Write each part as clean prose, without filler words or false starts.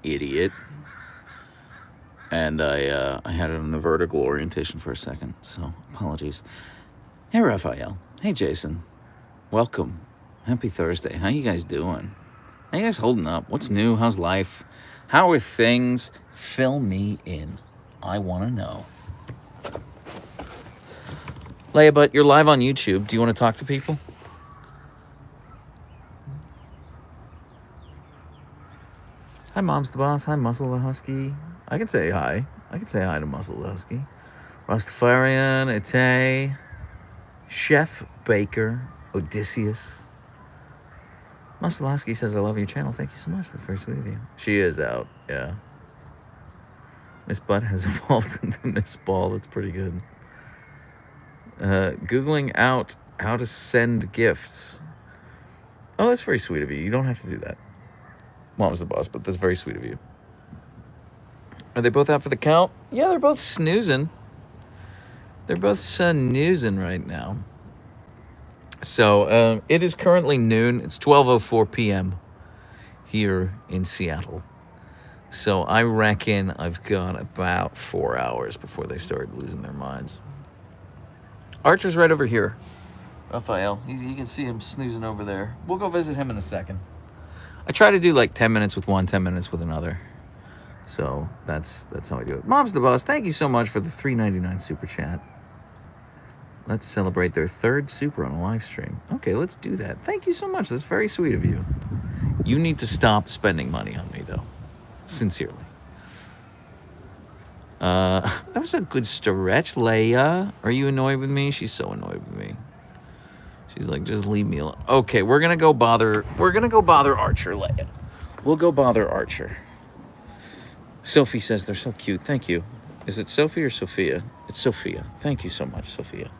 idiot. And I had it in the vertical orientation for a second, so apologies. Hey, Raphael. Hey, Jason. Welcome. Happy Thursday. How you guys doing? How you guys holding up? What's new? How's life? How are things? Fill me in. I want to know. Leia, but you're live on YouTube. Do you want to talk to people? Hi, Mom's the Boss. Hi, Muscle the Husky. I can say hi. I can say hi to Muscle the Husky. Rastafarian, Ite, Chef Baker, Odysseus. Muscle the Husky says, I love your channel. Thank you so much. That's very sweet of you. She is out, yeah. Miss Butt has evolved into Miss Ball. That's pretty good. Googling out how to send gifts. Oh, that's very sweet of you. You don't have to do that. Mom's the Boss, but that's very sweet of you. Are they both out for the count? Yeah, they're both snoozing. They're both snoozing right now. So it is currently noon. It's 12:04 p.m. here in Seattle. So I reckon I've got about 4 hours before they start losing their minds. Archer's right over here. Raphael, you can see him snoozing over there. We'll go visit him in a second. I try to do like 10 minutes with one, 10 minutes with another. So that's how I do it. Mom's the Boss, thank you so much for the $3.99 super chat. Let's celebrate their third super on a live stream. Okay, let's do that. Thank you so much. That's very sweet of you. You need to stop spending money on me, though. Sincerely. That was a good stretch, Leia. Are you annoyed with me? She's so annoyed with me. She's like, just leave me alone. Okay, we're gonna go bother Archer, Leia. We'll go bother Archer. Sophie says they're so cute. Thank you. Is it Sophie or Sophia? It's Sophia. Thank you so much, Sophia.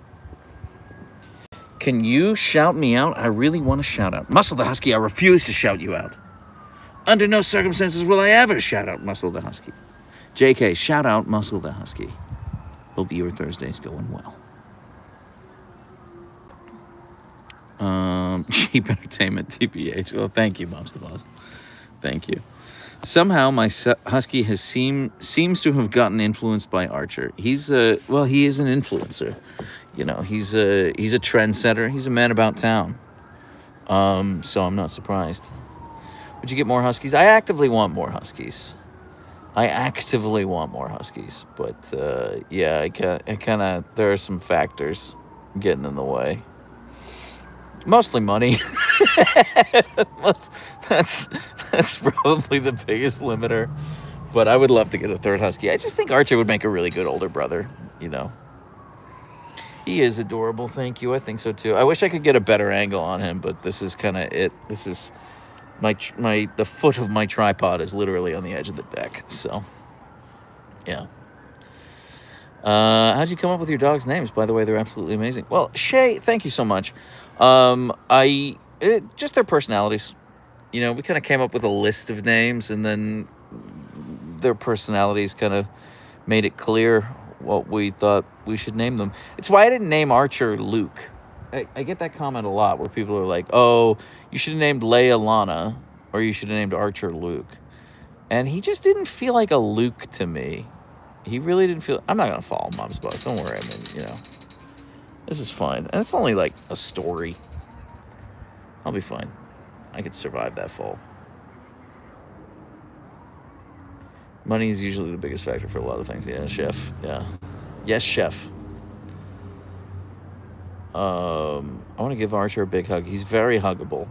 Can you shout me out? I really want to shout out. Muscle the Husky, I refuse to shout you out. Under no circumstances will I ever shout out Muscle the Husky. JK, shout out Muscle the Husky. Hope your Thursday's going well. Cheap entertainment, TPH. Well, thank you, Mom's the Boss. Thank you. Somehow my Husky seems to have gotten influenced by Archer. He is an influencer. You know, he's a trendsetter. He's a man about town. So I'm not surprised. Would you get more Huskies? I actively want more Huskies. But yeah, I kind of there are some factors getting in the way. Mostly money. That's probably the biggest limiter. But I would love to get a third Husky. I just think Archer would make a really good older brother, you know. He is adorable, thank you. I think so too. I wish I could get a better angle on him, but this is kind of it. This is the foot of my tripod is literally on the edge of the deck. So, yeah. How'd you come up with your dog's names? By the way, they're absolutely amazing. Well, Shay, thank you so much. Just their personalities. You know, we kind of came up with a list of names, and then their personalities kind of made it clear what we thought we should name them. It's why I didn't name Archer Luke. I get that comment a lot where people are like, oh, you should have named Leia Lana, or you should have named Archer Luke. And he just didn't feel like a Luke to me. He really didn't feel... I'm not going to follow Mom's Boss. Don't worry. I mean, you know, this is fine. And it's only like a story. I'll be fine. I could survive that fall. Money is usually the biggest factor for a lot of things. Yeah, chef. Yeah. Yes, chef. I want to give Archer a big hug. He's very huggable.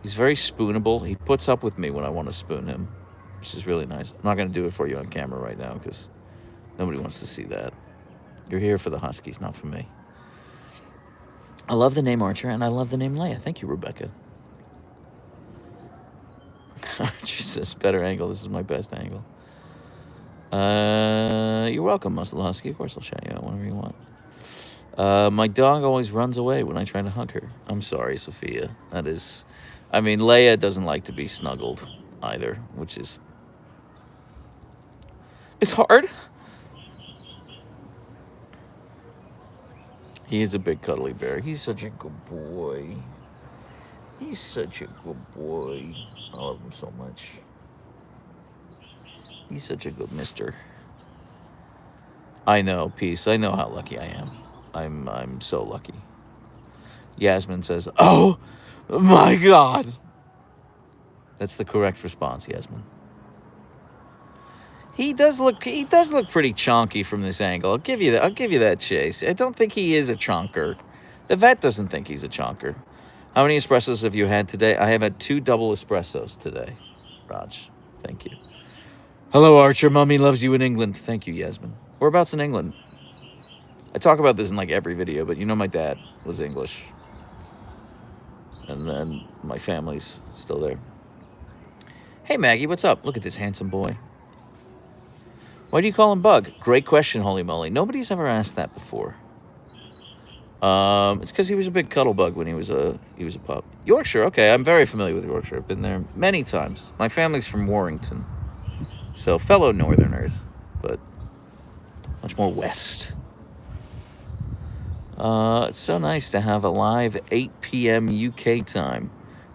He's very spoonable. He puts up with me when I want to spoon him, which is really nice. I'm not going to do it for you on camera right now because nobody wants to see that. You're here for the Huskies, not for me. I love the name Archer, and I love the name Leia. Thank you, Rebecca. Archer says, better angle. This is my best angle. You're welcome, Muscle Husky. Of course I'll shout you out whenever you want. My dog always runs away when I try to hug her. I'm sorry, Sophia. That is... I mean, Leia doesn't like to be snuggled either, which is... It's hard. He is a big cuddly bear. He's such a good boy. He's such a good boy. I love him so much. He's such a good mister. I know, Peace. I know how lucky I am. I'm so lucky. Yasmin says, "Oh my God." That's the correct response, Yasmin. He does look pretty chonky from this angle. I'll give you that, Chase. I don't think he is a chonker. The vet doesn't think he's a chonker. How many espressos have you had today? I have had 2 double espressos today. Raj, thank you. Hello, Archer. Mummy loves you in England. Thank you, Yasmin. Whereabouts in England? I talk about this in like every video, but you know my dad was English. And then my family's still there. Hey, Maggie, what's up? Look at this handsome boy. Why do you call him Bug? Great question, holy moly. Nobody's ever asked that before. It's because he was a big cuddle bug when he was a pup. Yorkshire, okay. I'm very familiar with Yorkshire. I've been there many times. My family's from Warrington. So fellow northerners, but much more west. It's so nice to have a live 8 p.m. UK time.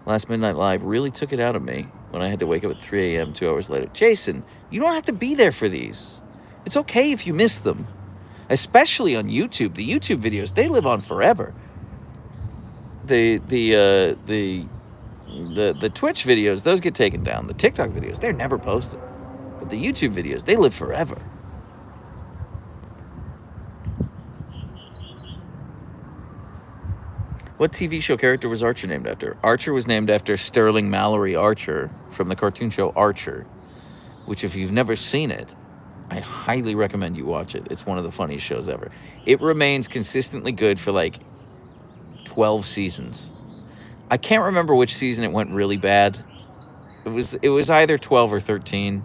Last Midnight Live really took it out of me when I had to wake up at 3 a.m. 2 hours later. Jason, you don't have to be there for these. It's okay if you miss them. Especially on YouTube. The YouTube videos, they live on forever. The Twitch videos, those get taken down. The TikTok videos, they're never posted. But the YouTube videos, they live forever. What TV show character was Archer named after? Archer was named after Sterling Mallory Archer from the cartoon show Archer, which if you've never seen it, I highly recommend you watch it. It's one of the funniest shows ever. It remains consistently good for like 12 seasons. I can't remember which season it went really bad. It was either 12 or 13.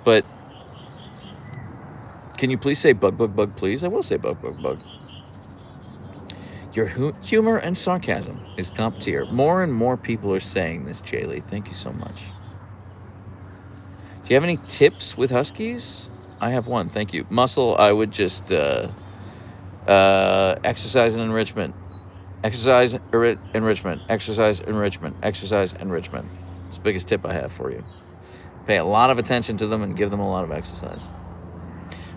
But can you please say bug, bug, bug, please? I will say bug, bug, bug. Your humor and sarcasm is top tier. More and more people are saying this, Jaylee. Thank you so much. Do you have any tips with Huskies? I have one, thank you. Muscle, I would just exercise and enrichment. Exercise, enrichment. Exercise, enrichment. Exercise, enrichment. It's the biggest tip I have for you. Pay a lot of attention to them and give them a lot of exercise.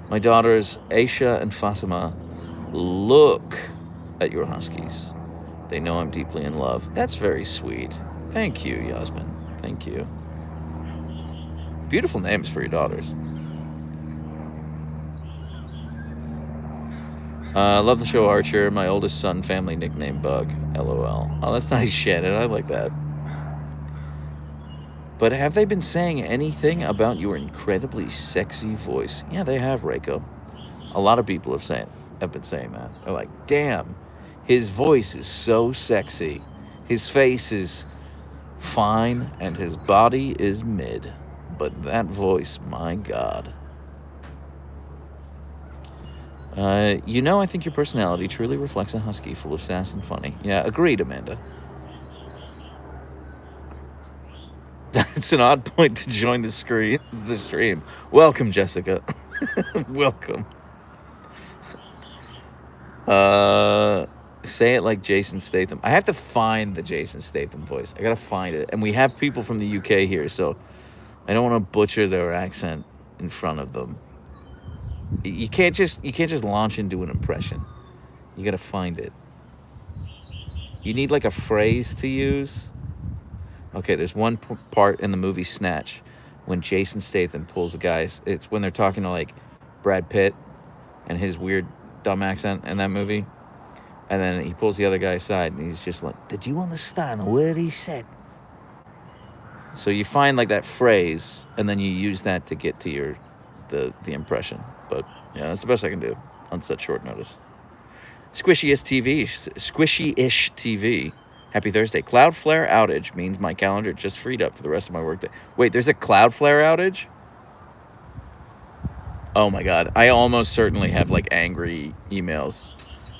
My daughters, Aisha and Fatima, look at your Huskies. They know I'm deeply in love. That's very sweet. Thank you, Yasmin. Thank you. Beautiful names for your daughters. Love the show Archer. My oldest son, family nickname Bug. LOL. Oh, that's nice, Shannon. I like that. But have they been saying anything about your incredibly sexy voice? Yeah, they have, Reiko. A lot of people have been saying that. They're like, damn, his voice is so sexy. His face is fine and his body is mid. But that voice, my God. I think your personality truly reflects a husky full of sass and funny. Yeah, agreed, Amanda. That's an odd point to join the stream. Welcome, Jessica. Welcome. Say it like Jason Statham. I have to find the Jason Statham voice. I gotta find it. And we have people from the UK here, so I don't want to butcher their accent in front of them. You can't just launch into an impression. You gotta find it. You need like a phrase to use. Okay, there's one part in the movie Snatch when Jason Statham pulls the guys. It's when they're talking to like Brad Pitt and his weird dumb accent in that movie. And then he pulls the other guy aside and he's just like, "Did you understand a word he said?" So you find like that phrase and then you use that to get to the impression. But yeah, that's the best I can do on such short notice. Squishy-ish TV. Happy Thursday. Cloudflare outage means my calendar just freed up for the rest of my workday. Wait, there's a Cloudflare outage? Oh my God. I almost certainly have like angry emails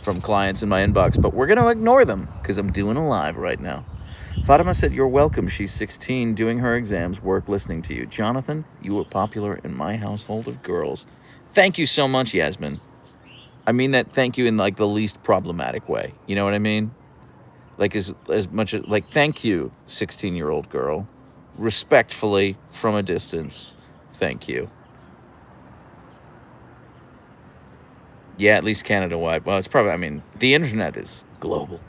from clients in my inbox, but we're going to ignore them because I'm doing a live right now. Fatima said, "You're welcome. She's 16, doing her exams, work listening to you." Jonathan, you were popular in my household of girls. Thank you so much, Yasmin. I mean that thank you in like the least problematic way. You know what I mean? Like as much as like, thank you, 16-year-old girl. respectfully from a distance. Thank you. Yeah, at least Canada wide. Well, it's probably, I mean, the internet is global.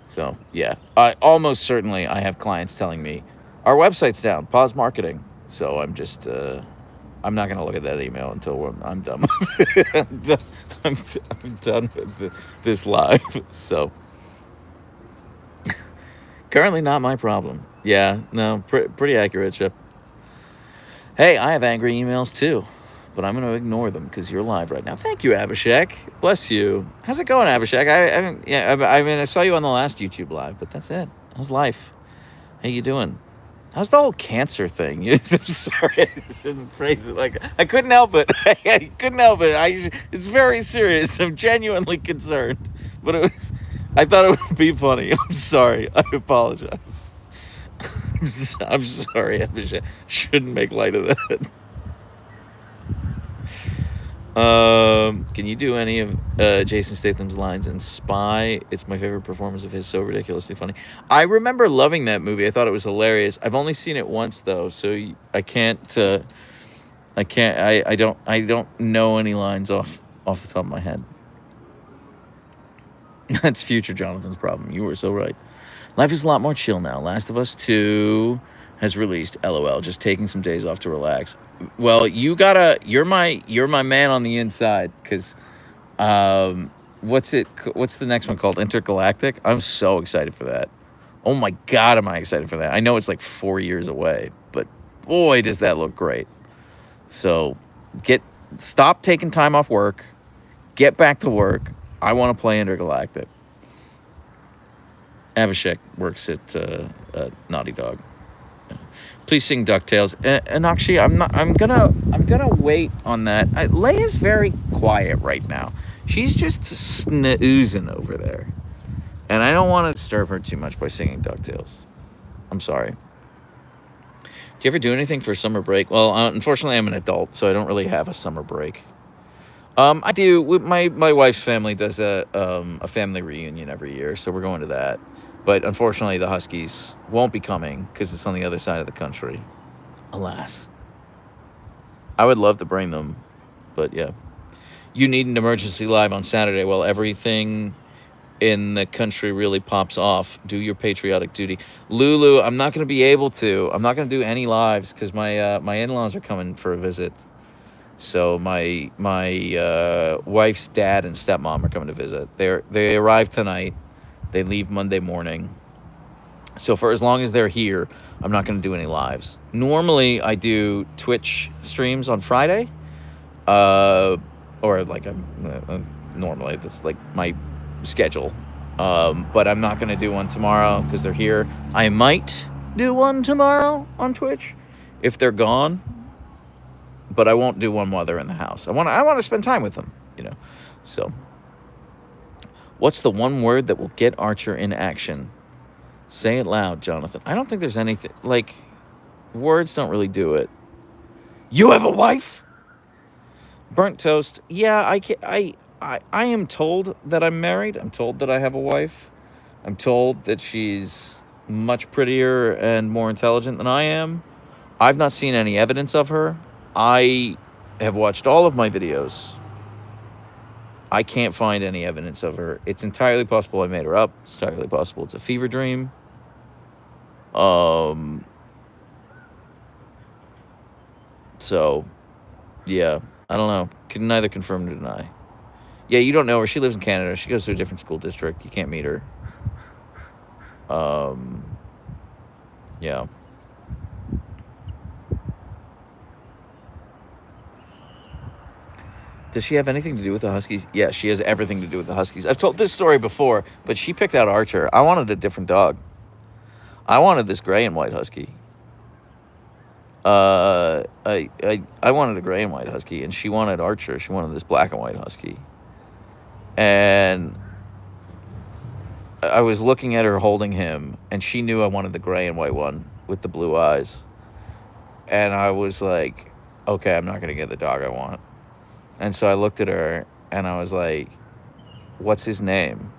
So, yeah. Almost certainly I have clients telling me, our website's down, pause marketing. So I'm just, I'm not going to look at that email until I'm done with it. I'm done with this live. So, currently not my problem. Yeah, no, pretty accurate, Chip. Hey, I have angry emails too, but I'm going to ignore them because you're live right now. Thank you, Abhishek. Bless you. How's it going, Abhishek? I mean, I saw you on the last YouTube live, but that's it. How's life? How you doing? How's the whole cancer thing? I'm sorry, I didn't phrase it like I couldn't help it. I couldn't help it. It's very serious. I'm genuinely concerned, but I thought it would be funny. I'm sorry. I apologize. I'm sorry. I shouldn't make light of that. Can you do any of Jason Statham's lines in Spy? It's my favorite performance of his. So ridiculously funny. I remember loving that movie. I thought it was hilarious. I've only seen it once though, so I can't. I don't know any lines off the top of my head. That's future Jonathan's problem. You were so right. Life is a lot more chill now. Last of Us 2 has released. LOL. Just taking some days off to relax. Well, you're my man on the inside because what's the next one called? Intergalactic? I'm so excited for that. Oh my god, am I excited for that. I know it's like 4 years away, but boy does that look great. So, stop taking time off work. Get back to work. I want to play Intergalactic. Abhishek works at Naughty Dog. Please sing DuckTales. And actually, I'm gonna wait on that. Leia's very quiet right now. She's just snoozing over there, and I don't want to disturb her too much by singing DuckTales. I'm sorry. Do you ever do anything for summer break? Well, unfortunately, I'm an adult, so I don't really have a summer break. I do. My wife's family does a family reunion every year, so we're going to that. But unfortunately, the Huskies won't be coming because it's on the other side of the country. Alas. I would love to bring them, but yeah. You need an emergency live on Saturday while everything in the country really pops off. Do your patriotic duty. Lulu, I'm not going to be able to. I'm not going to do any lives because my in-laws are coming for a visit. So my wife's dad and stepmom are coming to visit. They arrive tonight. They leave Monday morning. So for as long as they're here, I'm not going to do any lives. Normally, I do Twitch streams on Friday. Or like normally that's like my schedule. But I'm not going to do one tomorrow because they're here. I might do one tomorrow on Twitch if they're gone. But I won't do one while they're in the house. I want to spend time with them, So, what's the one word that will get Archer in action? Say it loud, Jonathan. I don't think there's anything like words don't really do it. You have a wife? Burnt toast. Yeah, I am told that I'm married. I'm told that I have a wife. I'm told that she's much prettier and more intelligent than I am. I've not seen any evidence of her. I have watched all of my videos. I can't find any evidence of her. It's entirely possible I made her up. It's entirely possible it's a fever dream. So, yeah, I don't know. Can neither confirm nor deny. Yeah, you don't know her. She lives in Canada. She goes to a different school district. You can't meet her. Yeah. Does she have anything to do with the Huskies? Yeah, she has everything to do with the Huskies. I've told this story before, but she picked out Archer. I wanted a different dog. I wanted this gray and white Husky. I wanted a gray and white Husky, and she wanted Archer. She wanted this black and white Husky. And I was looking at her holding him, and she knew I wanted the gray and white one with the blue eyes. And I was like, okay, I'm not going to get the dog I want. And so I looked at her, and I was like, what's his name?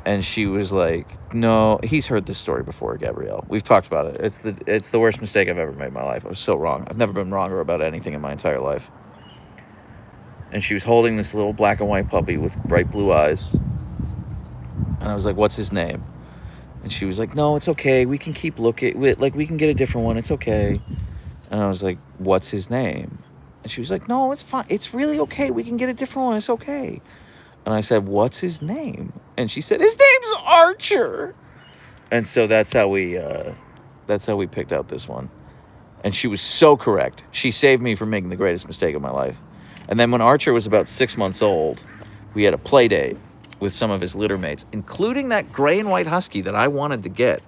And she was like, no, he's heard this story before, Gabrielle. We've talked about it. It's the worst mistake I've ever made in my life. I was so wrong. I've never been wronger about anything in my entire life. And she was holding this little black and white puppy with bright blue eyes. And I was like, what's his name? And she was like, no, it's okay. We can keep looking. Like, we can get a different one. It's okay. And I was like, what's his name? And she was like, no, it's fine. It's really okay. We can get a different one. It's okay. And I said, what's his name? And she said, his name's Archer. And so that's how we picked out this one. And she was so correct. She saved me from making the greatest mistake of my life. And then when Archer was about 6 months old, we had a play date with some of his litter mates, including that gray and white Husky that I wanted to get.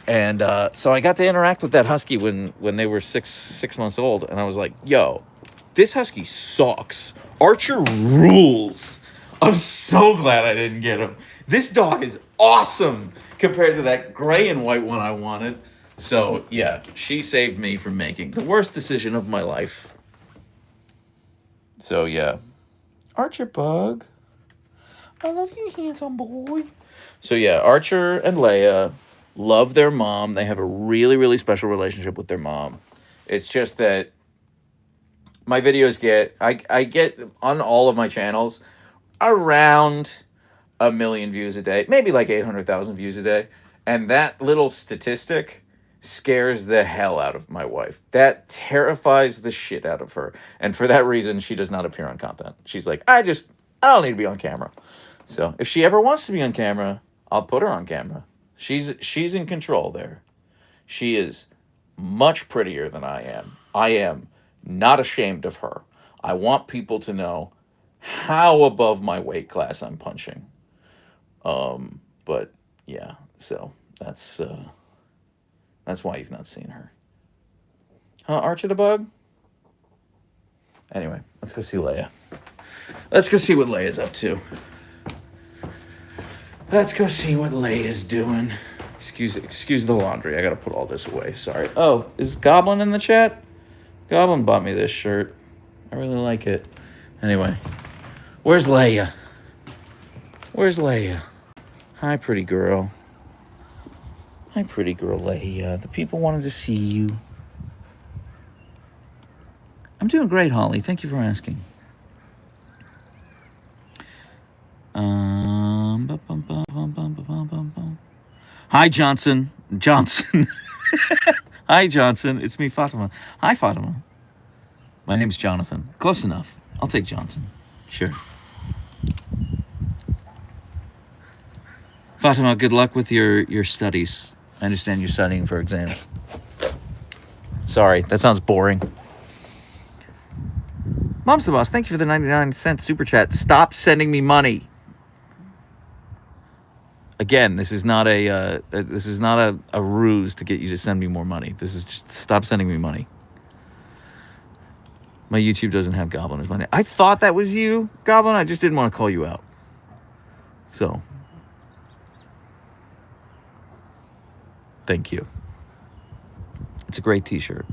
And so I got to interact with that Husky when they were six months old. And I was like, yo, this Husky sucks. Archer rules. I'm so glad I didn't get him. This dog is awesome compared to that gray and white one I wanted. So, yeah, she saved me from making the worst decision of my life. So, yeah. Archer Bug. I love you, handsome boy. So, yeah, Archer and Leia love their mom. They have a really, really special relationship with their mom. It's just that my videos I get on all of my channels around 1 million views a day, maybe like 800,000 views a day. And that little statistic scares the hell out of my wife. That terrifies the shit out of her. And for that reason, she does not appear on content. She's like, I don't need to be on camera. So if she ever wants to be on camera, I'll put her on camera. She's in control there. She is much prettier than I am. I am not ashamed of her. I want people to know how above my weight class I'm punching. But yeah, so that's why you've not seen her. Huh, Archer the Bug? Anyway, let's go see Leia. Let's go see what Leia's up to. Let's go see what Leia's doing. Excuse the laundry. I gotta put all this away. Sorry. Oh, is Goblin in the chat? Goblin bought me this shirt. I really like it. Anyway, where's Leia? Where's Leia? Hi, pretty girl. Hi, pretty girl Leia. The people wanted to see you. I'm doing great, Holly. Thank you for asking. Hi, Johnson. Hi, Johnson. It's me, Fatima. Hi, Fatima. My name's Jonathan. Close enough. I'll take Johnson. Sure. Fatima, good luck with your studies. I understand you're studying for exams. Sorry, that sounds boring. Mom's the Boss, thank you for the 99-cent super chat. Stop sending me money. Again, this is not a ruse to get you to send me more money. This is just stop sending me money. My YouTube doesn't have Goblin as my name. I thought that was you, Goblin. I just didn't want to call you out. So, thank you. It's a great t-shirt.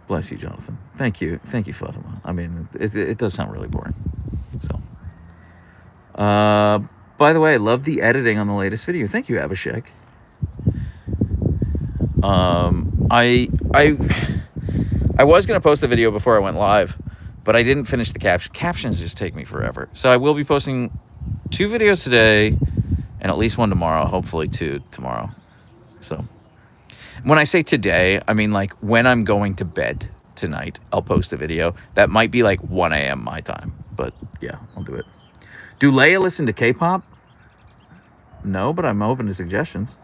Bless you, Jonathan. Thank you, Fatima. I mean, it does sound really boring. So, by the way, I love the editing on the latest video. Thank you, Abhishek. I was gonna post the video before I went live, but I didn't finish the caption. Captions just take me forever. So I will be posting 2 videos today, and at least 1 tomorrow. Hopefully 2 tomorrow. So. When I say today, I mean like when I'm going to bed tonight, I'll post a video. That might be like 1 a.m. my time, but yeah, I'll do it. Do Leia listen to K-pop? No, but I'm open to suggestions.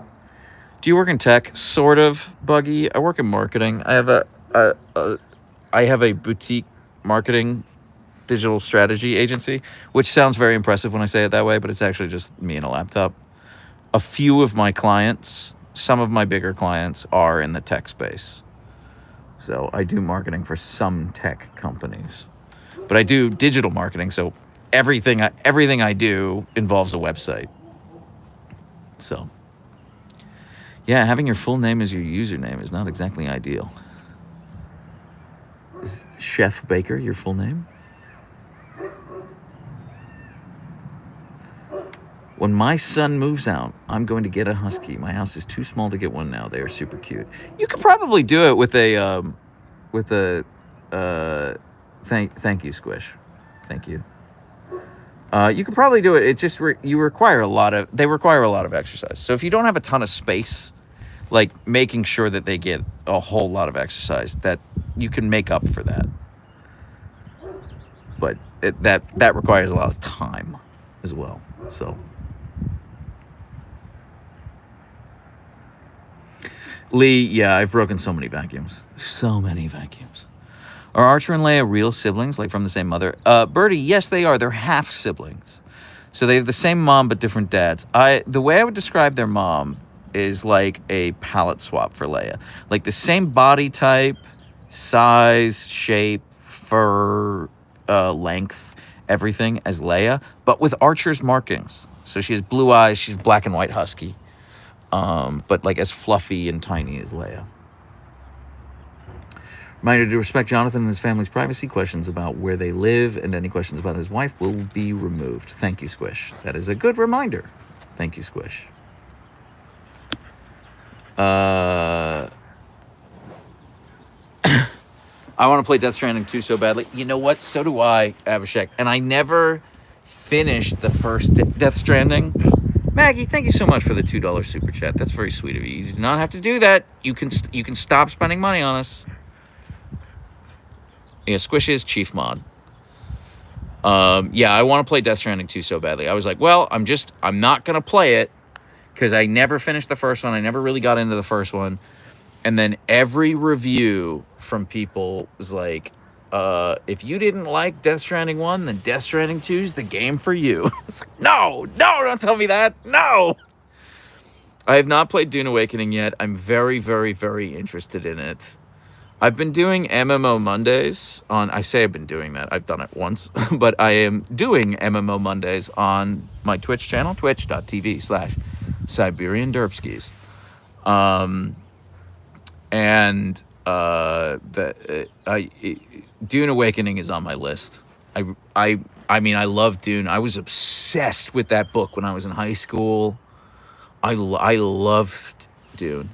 Do you work in tech? Sort of, Buggy. I work in marketing. I have a boutique marketing digital strategy agency, which sounds very impressive when I say it that way, but it's actually just me and a laptop. A few of my clients, some of my bigger clients, are in the tech space. So I do marketing for some tech companies. But I do digital marketing, so everything I do involves a website. So, yeah, having your full name as your username is not exactly ideal. Is Chef Baker your full name? When my son moves out, I'm going to get a husky. My house is too small to get one now. They are super cute. You could probably do it with a thank you, Squish. Thank you. You could probably do it. It just they require a lot of exercise. So if you don't have a ton of space, like making sure that they get a whole lot of exercise, that you can make up for that. But that requires a lot of time as well. So Lee, yeah, I've broken so many vacuums. So many vacuums. Are Archer and Leia real siblings, like from the same mother? Birdie, yes, they are. They're half siblings. So they have the same mom but different dads. The way I would describe their mom is like a palette swap for Leia. Like the same body type, size, shape, fur, length, everything as Leia, but with Archer's markings. So she has blue eyes, she's black and white husky, but like as fluffy and tiny as Leia. Reminder to respect Jonathan and his family's privacy. Questions about where they live and any questions about his wife will be removed. Thank you, Squish. That is a good reminder. Thank you, Squish. I want to play Death Stranding 2 so badly. You know what? So do I, Abhishek. And I never finished the first Death Stranding. Maggie, thank you so much for the $2 super chat. That's very sweet of you. You do not have to do that. You can stop spending money on us. Yeah, Squish is chief mod. Yeah, I want to play Death Stranding 2 so badly. I was like, well, I'm not going to play it because I never finished the first one. I never really got into the first one. And then every review from people was like, if you didn't like Death Stranding 1, then Death Stranding 2 is the game for you. It's like, no, don't tell me that. No. I have not played Dune Awakening yet. I'm very, very, very interested in it. I've been doing MMO Mondays I say I've been doing that. I've done it once, but I am doing MMO Mondays on my Twitch channel, twitch.tv/Siberian Derpskies. Dune Awakening is on my list. I mean, I love Dune. I was obsessed with that book when I was in high school. I loved Dune.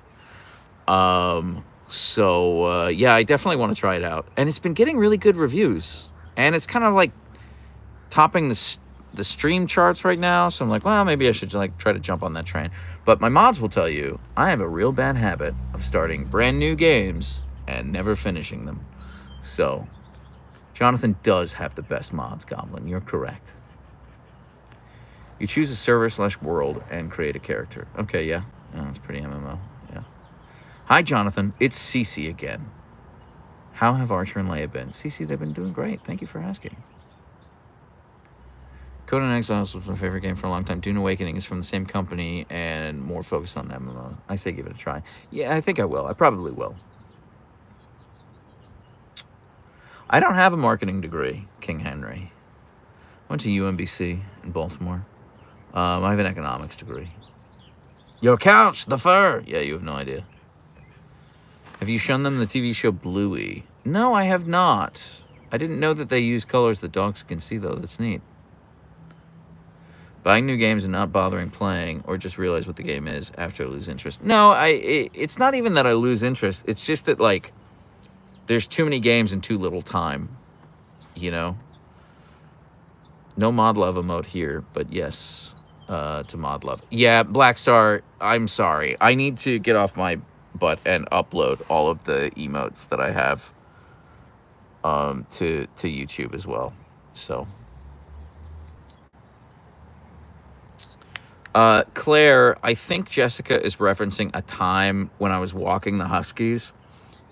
So yeah, I definitely want to try it out. And it's been getting really good reviews. And it's kind of like topping the stream charts right now. So I'm like, well, maybe I should like try to jump on that train. But my mods will tell you, I have a real bad habit of starting brand new games and never finishing them. So Jonathan does have the best mods, Goblin. You're correct. You choose a server/world and create a character. Okay, yeah. Oh, that's pretty MMO. Yeah. Hi, Jonathan. It's CeCe again. How have Archer and Leia been? CeCe, they've been doing great. Thank you for asking. Code and Exiles was my favorite game for a long time. Dune Awakening is from the same company and more focused on MMO. I say give it a try. Yeah, I think I will. I probably will. I don't have a marketing degree, King Henry. I went to UMBC in Baltimore. I have an economics degree. Your couch, the fur. Yeah, you have no idea. Have you shown them the TV show Bluey? No, I have not. I didn't know that they use colors that dogs can see, though. That's neat. Buying new games and not bothering playing, or just realize what the game is after I lose interest. No, it's not even that I lose interest. It's just that, like, there's too many games and too little time, you know? No mod love emote here, but yes, to mod love. Yeah, Black Star, I'm sorry. I need to get off my butt and upload all of the emotes that I have to YouTube as well. So Claire, I think Jessica is referencing a time when I was walking the Huskies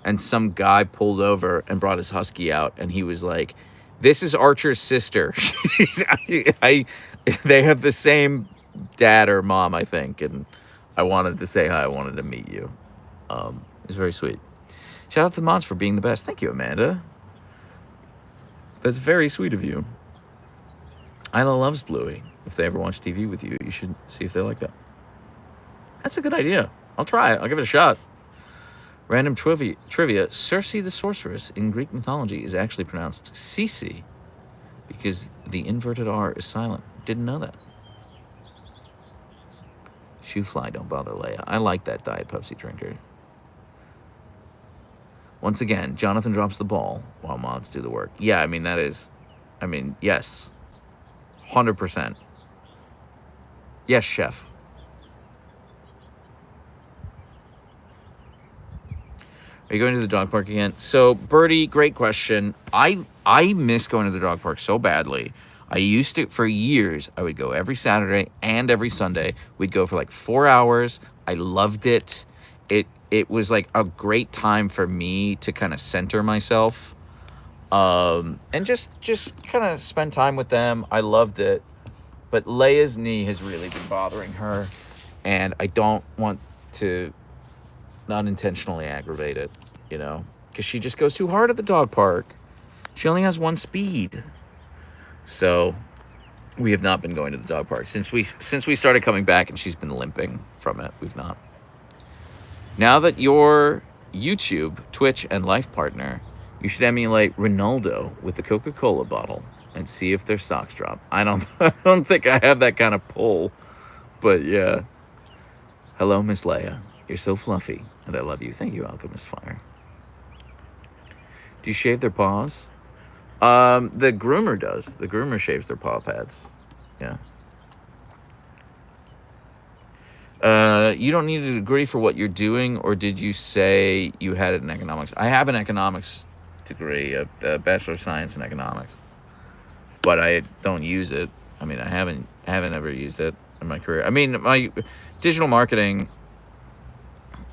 and some guy pulled over and brought his Husky out and he was like, "This is Archer's sister." They have the same dad or mom, I think, and I wanted to say hi. I wanted to meet you. It's very sweet. Shout out to the mods for being the best. Thank you, Amanda. That's very sweet of you. Isla loves Bluey. If they ever watch TV with you, you should see if they like that. That's a good idea. I'll try it. I'll give it a shot. Random trivia. CeCe the sorceress in Greek mythology is actually pronounced CeCe because the inverted R is silent. Didn't know that. Shoe fly, don't bother Leia. I like that Diet Pepsi drinker. Once again, Jonathan drops the ball while mods do the work. Yeah, I mean, that is... I mean, yes. 100%. Yes, chef. Are you going to the dog park again? So, Birdie, great question. I miss going to the dog park so badly. I used to, for years, I would go every Saturday and every Sunday. We'd go for like 4 hours. I loved it. It was like a great time for me to kind of center myself. And just kind of spend time with them. I loved it. But Leia's knee has really been bothering her. And I don't want to unintentionally aggravate it, you know, because she just goes too hard at the dog park. She only has one speed. So we have not been going to the dog park since we started coming back, and she's been limping from it. We've not. Now that you're YouTube, Twitch, and life partner, you should emulate Ronaldo with the Coca-Cola bottle and see if their stocks drop. I don't think I have that kind of pull, but yeah. Hello, Miss Leia. You're so fluffy, and I love you. Thank you, Alchemist Fire. Do you shave their paws? The groomer does. The groomer shaves their paw pads. Yeah. You don't need a degree for what you're doing, or did you say you had it in economics? I have an economics degree, a Bachelor of Science in economics, but I don't use it. I mean, I haven't ever used it in my career. I mean, my digital marketing,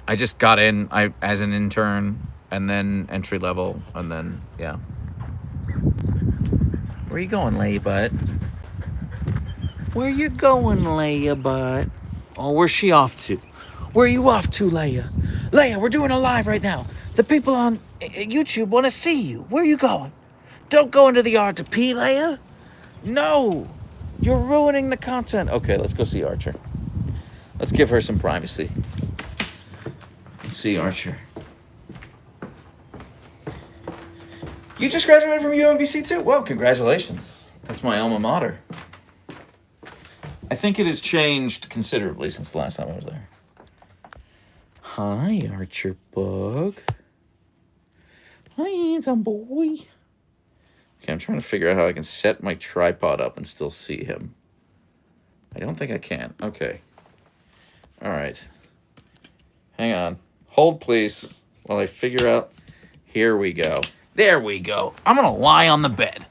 I just got in as an intern, and then entry level, and then, yeah. Where you going, Leia Butt? Where you going, Leia Butt? Oh, where's she off to? Where are you off to, Leia? Leia, we're doing a live right now. The people on YouTube want to see you. Where are you going? Don't go into the yard to pee, Leia. No. You're ruining the content. Okay, let's go see Archer. Let's give her some privacy. Let's see Archer. You just graduated from UMBC too? Well, congratulations. That's my alma mater. I think it has changed considerably since the last time I was there. Hi, Archer Bug. Hi, handsome boy. Okay, I'm trying to figure out how I can set my tripod up and still see him. I don't think I can. Okay. All right. Hang on. Hold, please, while I figure out. Here we go. There we go. I'm going to lie on the bed,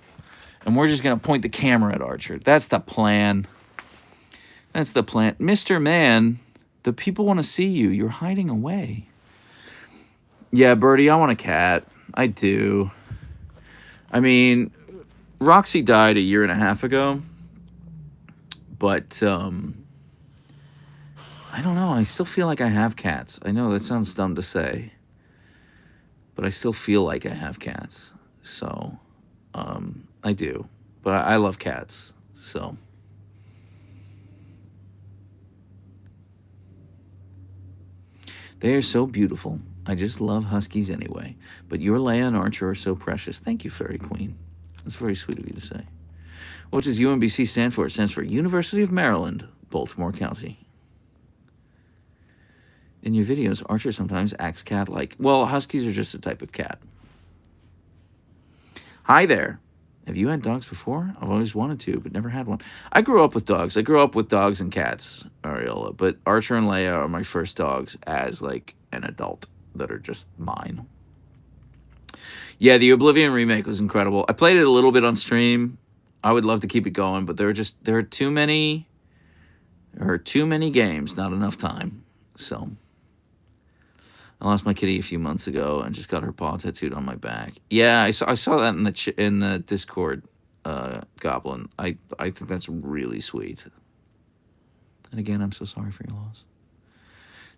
and we're just going to point the camera at Archer. That's the plan. That's the plan. Mr. Man, the people want to see you. You're hiding away. Yeah, Birdie, I want a cat. I do. I mean, Roxy died 1.5 years ago, but I don't know. I still feel like I have cats. I know that sounds dumb to say, but I still feel like I have cats. So, I do. But I love cats, so. They are so beautiful. I just love Huskies anyway. But your Leia and Archer are so precious. Thank you, Fairy Queen. That's very sweet of you to say. What does UMBC stand for? It stands for University of Maryland, Baltimore County. In your videos, Archer sometimes acts cat-like. Well, Huskies are just a type of cat. Hi there. Have you had dogs before? I've always wanted to, but never had one. I grew up with dogs. I grew up with dogs and cats, Ariola. But Archer and Leia are my first dogs as, like, an adult that are just mine. Yeah, the Oblivion remake was incredible. I played it a little bit on stream. I would love to keep it going, but there are too many games, not enough time. So I lost my kitty a few months ago and just got her paw tattooed on my back. Yeah, I saw that in the Discord, Goblin. I think that's really sweet. And again, I'm so sorry for your loss.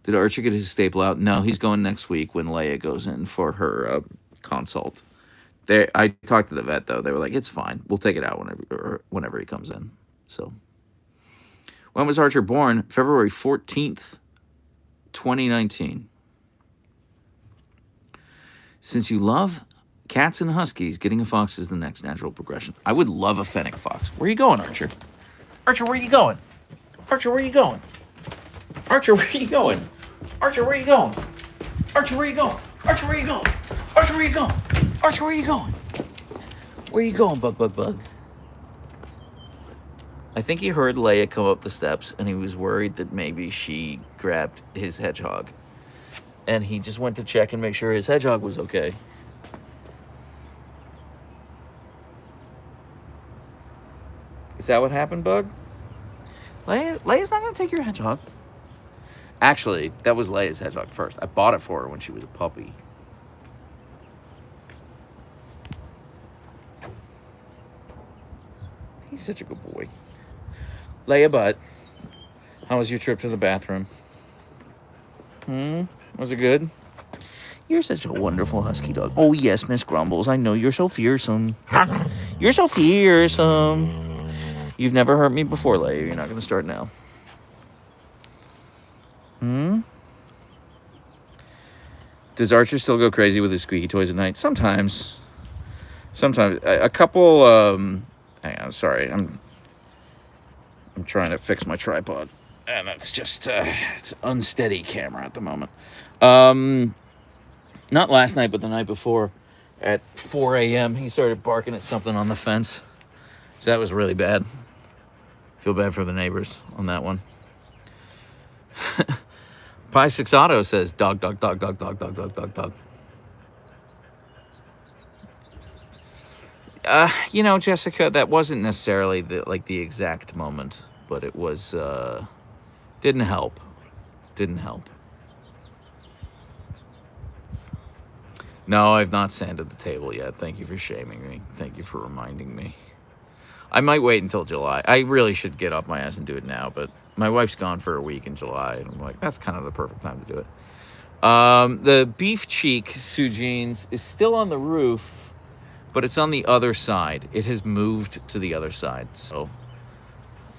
Did Archer get his staple out? No, he's going next week when Leia goes in for her consult. I talked to the vet, though. They were like, it's fine. We'll take it out whenever he comes in. So, when was Archer born? February 14th, 2019. Since you love cats and huskies, getting a fox is the next natural progression. I would love a fennec fox. Where are you going, Archer? Archer, where are you going? Archer, where are you going? Archer, where are you going? Archer, where are you going? Archer, where are you going? Archer, where are you going? Archer, where are you going? Archer, where are you going? Where are you going, bug? I think he heard Leia come up the steps, and he was worried that maybe she grabbed his hedgehog. And he just went to check and make sure his hedgehog was okay. Is that what happened, Bug? Leia's not going to take your hedgehog. Actually, that was Leia's hedgehog first. I bought it for her when she was a puppy. He's such a good boy. Leia Butt, how was your trip to the bathroom? Was it good? You're such a wonderful husky dog. Oh, yes, Miss Grumbles. I know you're so fearsome. You're so fearsome. You've never hurt me before, Leia. You're not going to start now. Does Archer still go crazy with his squeaky toys at night? Sometimes. A couple, hang on, sorry. I'm trying to fix my tripod. And it's just, it's unsteady camera at the moment. Not last night, but the night before, at 4 a.m., he started barking at something on the fence. So that was really bad. Feel bad for the neighbors on that one. Pi 6 Auto says, dog. Jessica, that wasn't necessarily the exact moment, but it was, didn't help. No, I've not sanded the table yet. Thank you for shaming me. Thank you for reminding me. I might wait until July. I really should get off my ass and do it now, but my wife's gone for a week in July, and I'm like, that's kind of the perfect time to do it. The beef cheek Sujin's is still on the roof, but it's on the other side. It has moved to the other side, so...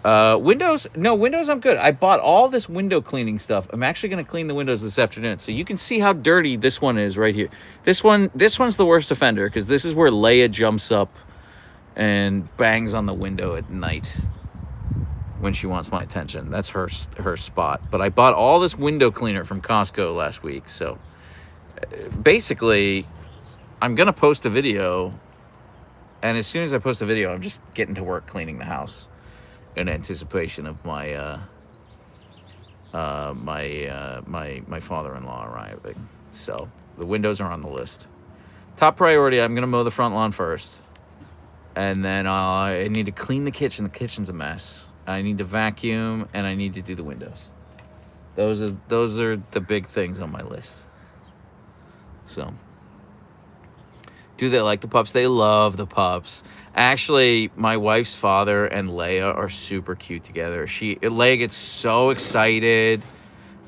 windows I'm good. I bought all this window cleaning stuff. I'm actually going to clean the windows this afternoon, so you can see how dirty this one is right here. This one's the worst offender, because this is where Leia jumps up and bangs on the window at night when she wants my attention. That's her spot. But I bought all this window cleaner from Costco last week, so basically I'm going to post a video, and as soon as I post a video, I'm just getting to work cleaning the house in anticipation of my my father-in-law arriving. So the windows are on the list. Top priority, I'm going to mow the front lawn first. And then I need to clean the kitchen. The kitchen's a mess. I need to vacuum, and I need to do the windows. Those are the big things on my list. So, do they like the pups? They love the pups. Actually, my wife's father and Leia are super cute together. Leia gets so excited,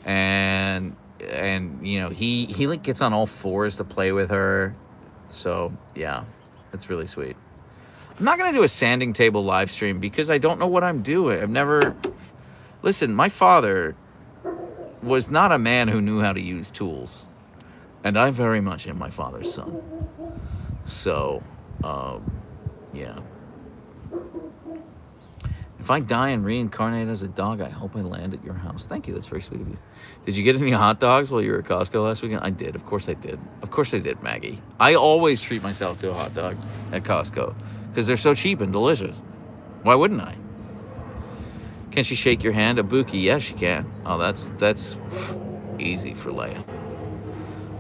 and he like gets on all fours to play with her. So yeah, it's really sweet. I'm not gonna do a sanding table live stream because I don't know what I'm doing. Listen, my father was not a man who knew how to use tools, and I very much am my father's son. So, yeah. If I die and reincarnate as a dog, I hope I land at your house. Thank you. That's very sweet of you. Did you get any hot dogs while you were at Costco last weekend? I did. Of course I did. Of course I did, Maggie. I always treat myself to a hot dog at Costco because they're so cheap and delicious. Why wouldn't I? Can she shake your hand? Abuki, yes, she can. Oh, that's easy for Leia.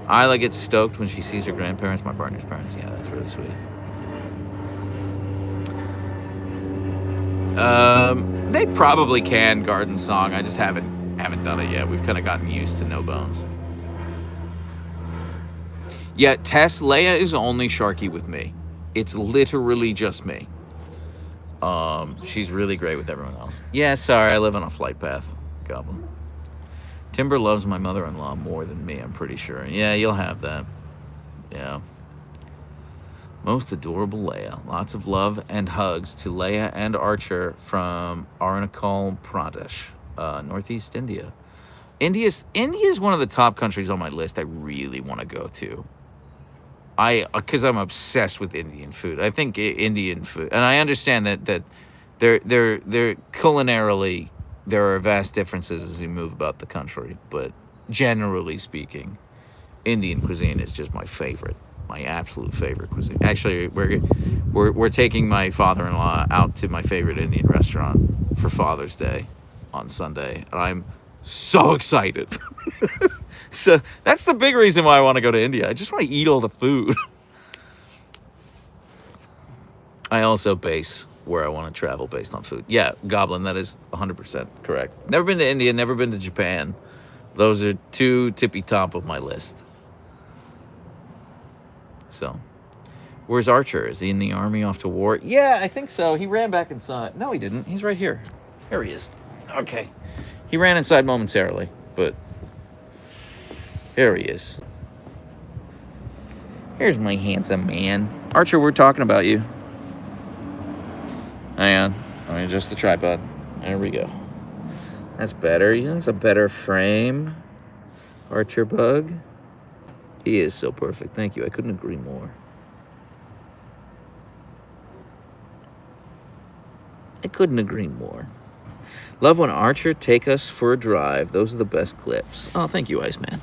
Isla gets stoked when she sees her grandparents, my partner's parents. Yeah, that's really sweet. They probably can garden song. I just haven't done it yet. We've kind of gotten used to no bones. Yeah, Leia is only Sharky with me. It's literally just me. She's really great with everyone else. Yeah, sorry, I live on a flight path. Goblin. Timber loves my mother-in-law more than me, I'm pretty sure. Yeah, you'll have that. Yeah. Most adorable Leia. Lots of love and hugs to Leia and Archer from Arunachal Pradesh, Northeast India. India is one of the top countries on my list I really want to go to. because I'm obsessed with Indian food. I think Indian food, and I understand that they're culinarily there are vast differences as you move about the country, but generally speaking, Indian cuisine is just my favorite, my absolute favorite cuisine. Actually, we're taking my father-in-law out to my favorite Indian restaurant for Father's Day on Sunday, and I'm so excited. So that's the big reason why I want to go to India. I just want to eat all the food. I also base where I want to travel based on food. Yeah, Goblin, that is 100% correct. Never been to India, never been to Japan. Those are two tippy top of my list. So, where's Archer? Is he in the army off to war? Yeah, I think so. He ran back inside. No, he didn't. He's right here. Here he is. Okay. He ran inside momentarily, but here he is. Here's my handsome man. Archer, we're talking about you. Hang on. Let me adjust the tripod. There we go. That's better. That's a better frame. Archer Bug. He is so perfect. Thank you. I couldn't agree more. I couldn't agree more. Love when Archer take us for a drive. Those are the best clips. Oh, thank you, Iceman.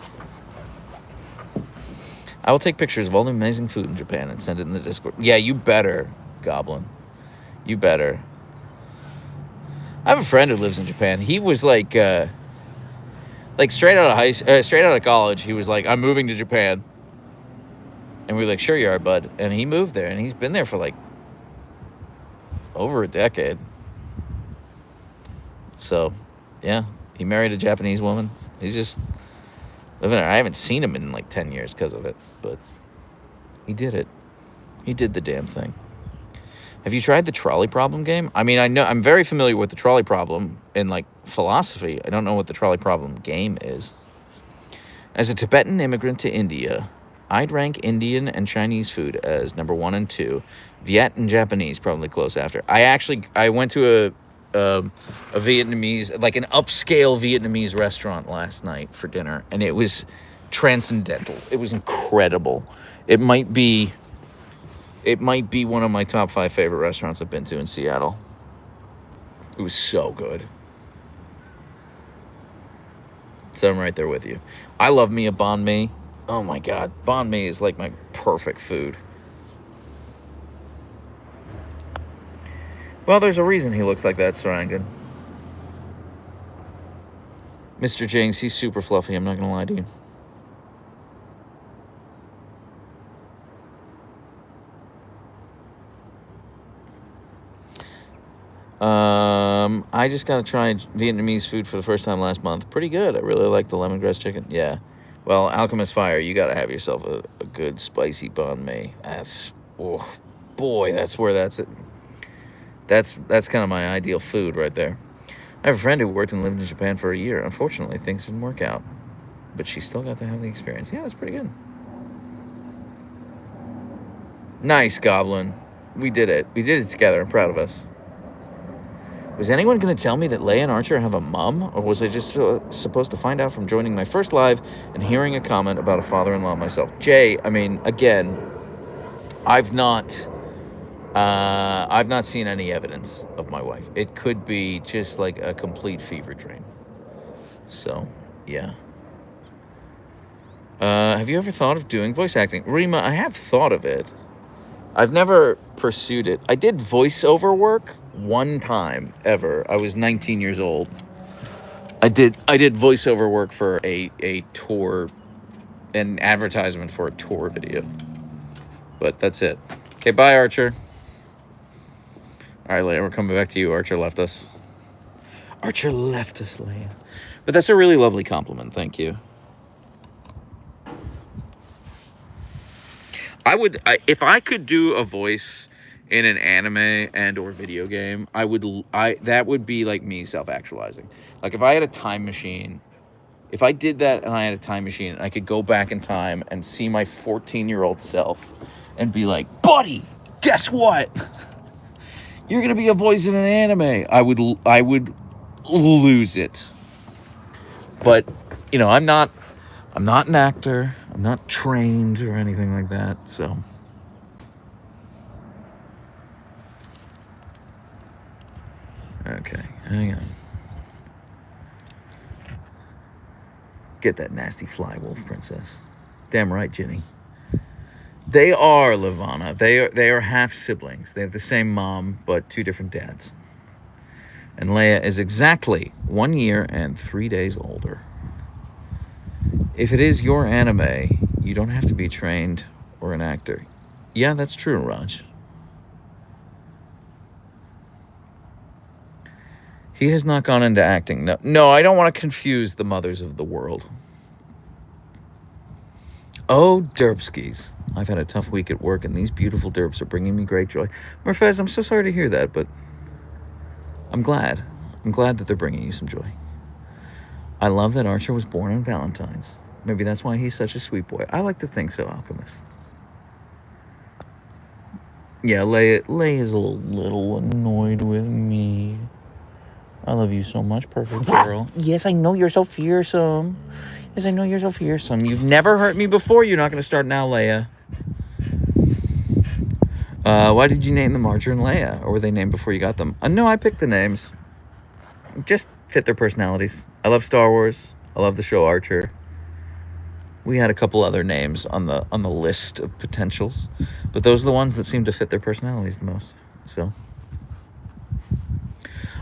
I will take pictures of all the amazing food in Japan and send it in the Discord. Yeah, you better, Goblin. You better. I have a friend who lives in Japan. He was like straight out of college. He was like, I'm moving to Japan. And we were like, sure you are, bud. And he moved there, and he's been there for like over a decade. So, yeah, he married a Japanese woman. He's just living there. I haven't seen him in like 10 years because of it, but he did it. He did the damn thing. Have you tried the trolley problem game? I mean, I know I'm very familiar with the trolley problem in like philosophy. I don't know what the trolley problem game is. As a Tibetan immigrant to India, I'd rank Indian and Chinese food as number 1 and 2. Viet and Japanese probably close after. I went to a Vietnamese, like an upscale Vietnamese restaurant last night for dinner, and it was transcendental. It was incredible. It might be one of my top 5 favorite restaurants I've been to in Seattle. It was so good. So I'm right there with you. I love me a banh mi. Oh my God, banh mi is like my perfect food. Well, there's a reason he looks like that, Sarangan. Mr. Jinx, he's super fluffy, I'm not gonna lie to you. I just got to try Vietnamese food for the first time last month. Pretty good. I really like the lemongrass chicken. Yeah. Well, Alchemist Fire, you got to have yourself a good spicy banh mi. That's, oh, boy, that's where that's it. That's kind of my ideal food right there. I have a friend who worked and lived in Japan for a year. Unfortunately, things didn't work out, but she still got to have the experience. Yeah, that's pretty good. Nice, Goblin. We did it. We did it together. I'm proud of us. Was anyone going to tell me that Leia and Archer have a mom? Or was I just supposed to find out from joining my first live and hearing a comment about a father-in-law myself? Jay, I mean, again, I've not seen any evidence of my wife. It could be just like a complete fever dream. So, yeah. Have you ever thought of doing voice acting? Rima, I have thought of it. I've never pursued it. I did voiceover work one time ever. I was 19 years old. I did voiceover work for a tour, an advertisement for a tour video. But that's it. Okay, bye, Archer. All right, Leia, we're coming back to you. Archer left us. Archer left us, Leia. But that's a really lovely compliment. Thank you. If I could do a voice in an anime and or video game, that would be like me self-actualizing. Like if I had a time machine, if I did that and I had a time machine and I could go back in time and see my 14-year-old self and be like, buddy, guess what? You're going to be a voice in an anime. I would lose it. But, you know, I'm not an actor. I'm not trained or anything like that, so. Okay, hang on. Get that nasty fly wolf, princess. Damn right, Ginny. They are, Lavana. They are half siblings. They have the same mom, but 2 different dads. And Leia is exactly 1 year and 3 days older. If it is your anime, you don't have to be trained or an actor. Yeah, that's true, Raj. He has not gone into acting. No, I don't want to confuse the mothers of the world. Oh, Derpskies. I've had a tough week at work, and these beautiful derps are bringing me great joy. Murfez, I'm so sorry to hear that, but I'm glad. I'm glad that they're bringing you some joy. I love that Archer was born on Valentine's. Maybe that's why he's such a sweet boy. I like to think so, Alchemist. Yeah, Leia is a little annoyed with me. I love you so much, perfect girl. Yes, I know you're so fearsome. Yes, I know you're so fearsome. You've never hurt me before. You're not going to start now, Leia. Why did you name them Archer and Leia? Or were they named before you got them? No, I picked the names. Just fit their personalities. I love Star Wars. I love the show Archer. We had a couple other names on the list of potentials, but those are the ones that seem to fit their personalities the most. So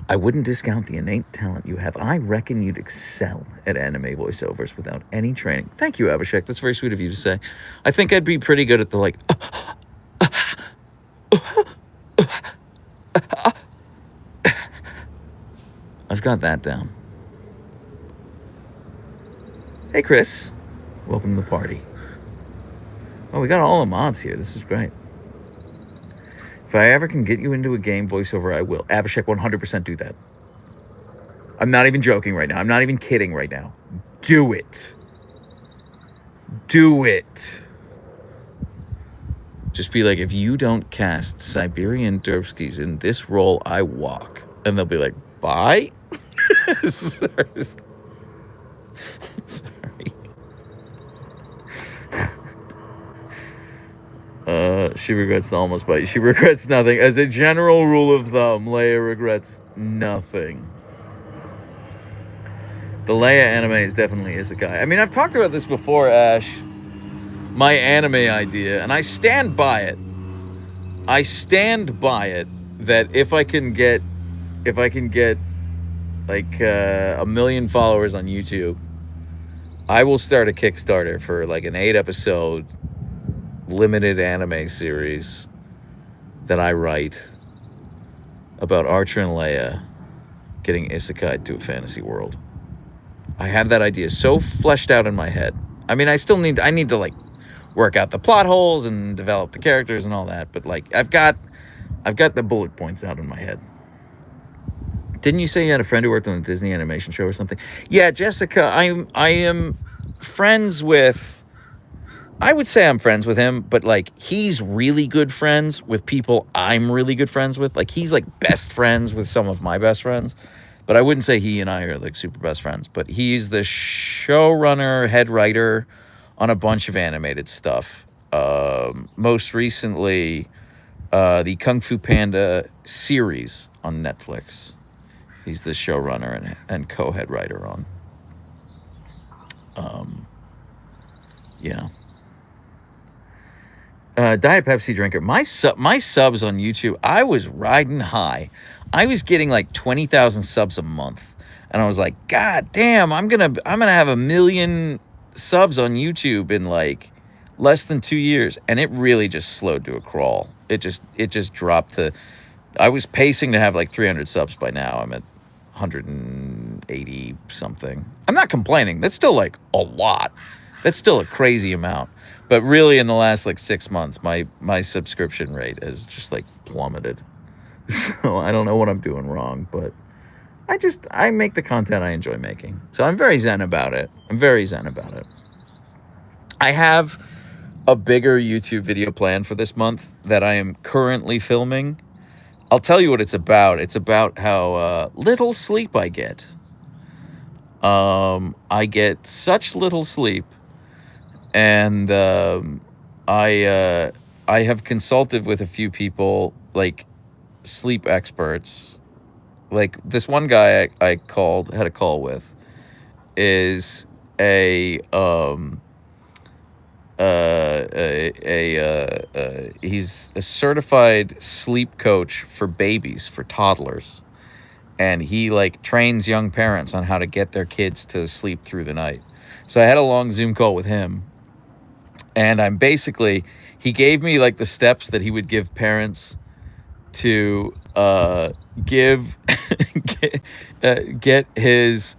I wouldn't discount the innate talent you have. I reckon you'd excel at anime voiceovers without any training. Thank you, Abhishek. That's very sweet of you to say. I think I'd be pretty good at the like. I've got that down. Hey, Chris. Welcome to the party. Oh, we got all the mods here. This is great. If I ever can get you into a game voiceover, I will. Abhishek, 100% do that. I'm not even joking right now. I'm not even kidding right now. Do it. Do it. Just be like, if you don't cast Siberian Derpskies in this role, I walk. And they'll be like, bye? Sorry. She regrets the almost bite. She regrets nothing. As a general rule of thumb, Leia regrets nothing. The Leia anime is definitely isekai. I mean, I've talked about this before, Ash. My anime idea, and I stand by it. I stand by it that if I can get like 1 million followers on YouTube, I will start a Kickstarter for like an 8-episode limited anime series that I write about Archer and Leia getting isekai to a fantasy world. I have that idea so fleshed out in my head. I mean, I need to like work out the plot holes and develop the characters and all that, but like I've got the bullet points out in my head. Didn't you say you had a friend who worked on a Disney animation show or something? Yeah, Jessica, I am friends with, I would say I'm friends with him, but like he's really good friends with people I'm really good friends with. Like he's like best friends with some of my best friends, but I wouldn't say he and I are like super best friends. But he's the showrunner, head writer on a bunch of animated stuff. Most recently, the Kung Fu Panda series on Netflix. He's the showrunner and co-head writer on. Yeah. Diet Pepsi drinker. My subs on YouTube, I was riding high. I was getting like 20,000 subs a month. And I was like, God damn, I'm gonna have 1 million subs on YouTube in like less than 2 years. And it really just slowed to a crawl. It just dropped to, I was pacing to have like 300 subs by now. I'm at 180 something. I'm not complaining. That's still like a lot. That's still a crazy amount. But really in the last like 6 months, my subscription rate has just like plummeted. So I don't know what I'm doing wrong, but I make the content I enjoy making. So I'm very zen about it. I have a bigger YouTube video plan for this month that I am currently filming. I'll tell you what it's about. It's about how little sleep I get. I get such little sleep. And I have consulted with a few people, like sleep experts. Like this one guy I had a call with is a he's a certified sleep coach for babies, for toddlers, and he like trains young parents on how to get their kids to sleep through the night. So I had a long Zoom call with him, and he gave me like the steps that he would give parents to give get his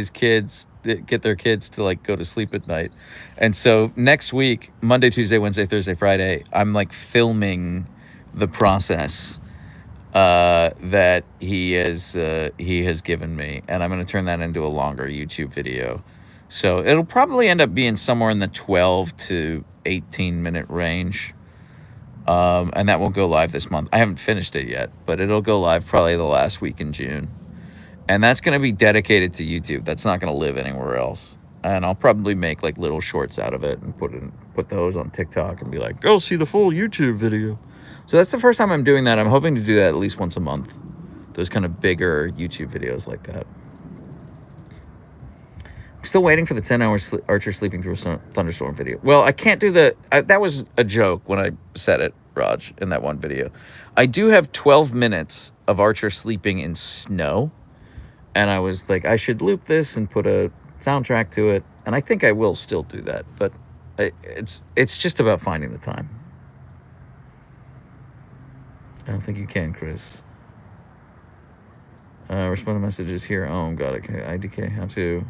kids, get their kids to like go to sleep at night. And so next week, Monday, Tuesday, Wednesday, Thursday, Friday, I'm like filming the process that he has given me, and I'm going to turn that into a longer YouTube video. So it'll probably end up being somewhere in the 12 to 18 minute range. And that won't go live this month. I haven't finished it yet, but it'll go live probably the last week in June. And that's going to be dedicated to YouTube. That's not going to live anywhere else. And I'll probably make like little shorts out of it and put those on TikTok and be like, go see the full YouTube video. So that's the first time I'm doing that. I'm hoping to do that at least once a month. Those kind of bigger YouTube videos like that. I'm still waiting for the 10-hour Archer sleeping through a thunderstorm video. Well, I can't do that was a joke when I said it, Raj, in that one video. I do have 12 minutes of Archer sleeping in snow. And I was like, I should loop this and put a soundtrack to it. And I think I will still do that. But it's just about finding the time. I don't think you can, Chris. Respond to messages here. Oh, got it. IDK, how to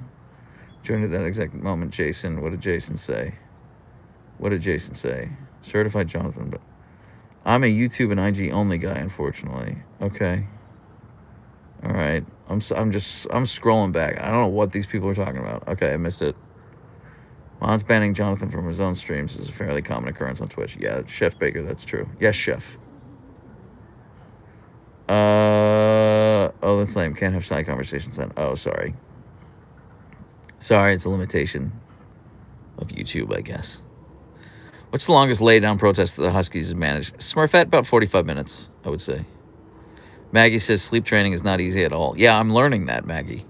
join at that exact moment. Jason, what did Jason say? Certified Jonathan, but I'm a YouTube and IG only guy, unfortunately. Okay. All right. I'm scrolling back. I don't know what these people are talking about. Okay, I missed it. Mon's banning Jonathan from his own streams is a fairly common occurrence on Twitch. Yeah, Chef Baker, that's true. Yes, Chef. Oh, that's lame. Can't have side conversations then. Oh, sorry. Sorry, it's a limitation of YouTube, I guess. What's the longest laydown protest that the Huskies have managed? Smurfette, about 45 minutes, I would say. Maggie says sleep training is not easy at all. Yeah, I'm learning that, Maggie.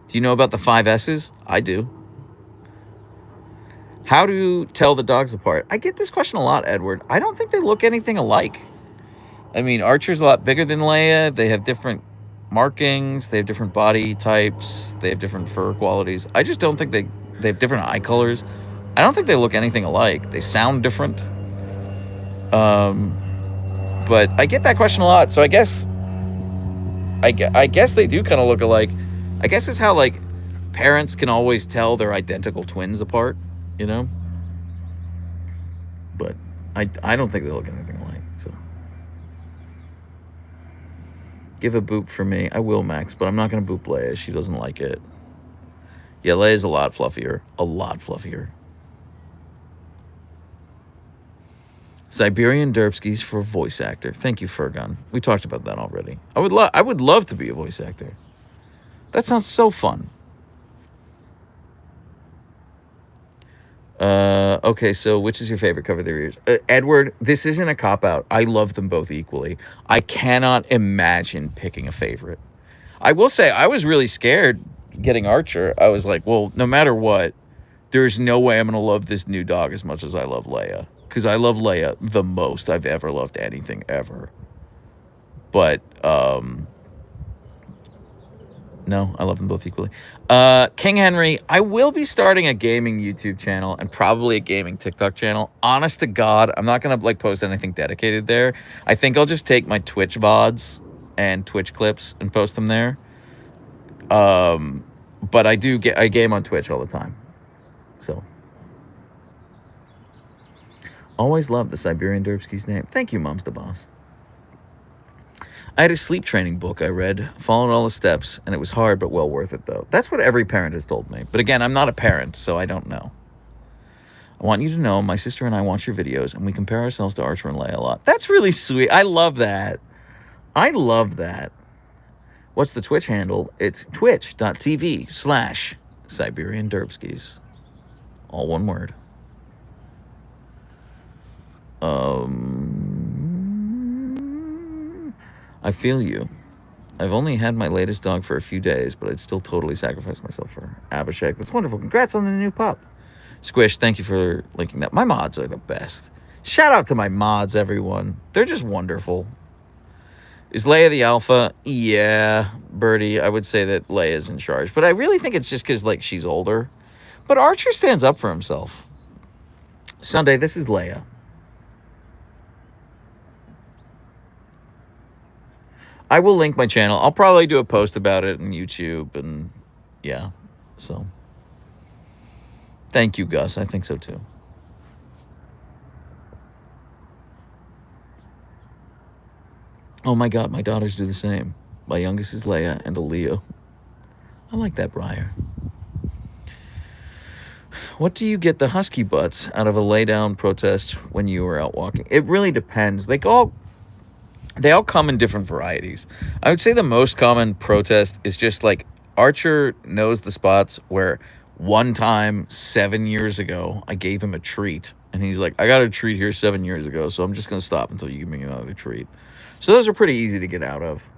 Do you know about the 5 S's? I do. How do you tell the dogs apart? I get this question a lot, Edward. I don't think they look anything alike. I mean, Archer's a lot bigger than Leia. They have different markings. They have different body types. They have different fur qualities. I just don't think they have different eye colors. I don't think they look anything alike. They sound different. But I get that question a lot. So I guess they do kind of look alike. I guess it's how like parents can always tell their identical twins apart, you know? But I don't think they look anything alike. So give a boop for me. I will, Max, but I'm not going to boop Leia. She doesn't like it. Yeah, Leia's a lot fluffier. A lot fluffier. Siberian Derpskies for voice actor. Thank you, Furgon. We talked about that already. I would love to be a voice actor. That sounds so fun. Okay, so which is your favorite? Cover their ears. Edward, this isn't a cop-out. I love them both equally. I cannot imagine picking a favorite. I will say I was really scared getting Archer. I was like, well, no matter what, there's no way I'm going to love this new dog as much as I love Leia. Because I love Leia the most I've ever loved anything ever. But, no, I love them both equally. King Henry, I will be starting a gaming YouTube channel and probably a gaming TikTok channel. Honest to God, I'm not going to like post anything dedicated there. I think I'll just take my Twitch VODs and Twitch clips and post them there. But I game on Twitch all the time. So always love the Siberian Derpskies name. Thank you, Mom's the Boss. I had a sleep training book I read, followed all the steps, and it was hard but well worth it, though. That's what every parent has told me. But again, I'm not a parent, so I don't know. I want you to know my sister and I watch your videos, and we compare ourselves to Archer and Leia a lot. That's really sweet. I love that. I love that. What's the Twitch handle? It's twitch.tv/Siberian Derpskies. All one word. I feel you. I've only had my latest dog for a few days, but I'd still totally sacrifice myself for Abhishek. That's wonderful. Congrats on the new pup. Squish, thank you for linking that. My mods are the best. Shout out to my mods, everyone. They're just wonderful. Is Leia the alpha? Yeah, Birdie. I would say that Leia's in charge. But I really think it's just because, like, she's older. But Archer stands up for himself. Sunday, this is Leia. I will link my channel. I'll probably do a post about it on YouTube. And, yeah, so. Thank you, Gus. I think so, too. Oh, my God. My daughters do the same. My youngest is Leia and a Leo. I like that, Briar. What do you get the Husky butts out of a Laydown protest when you were out walking? It really depends. They all come in different varieties. I would say the most common protest is just like Archer knows the spots where one time 7 years ago I gave him a treat. And he's like, I got a treat here 7 years ago, so I'm just going to stop until you give me another treat. So those are pretty easy to get out of.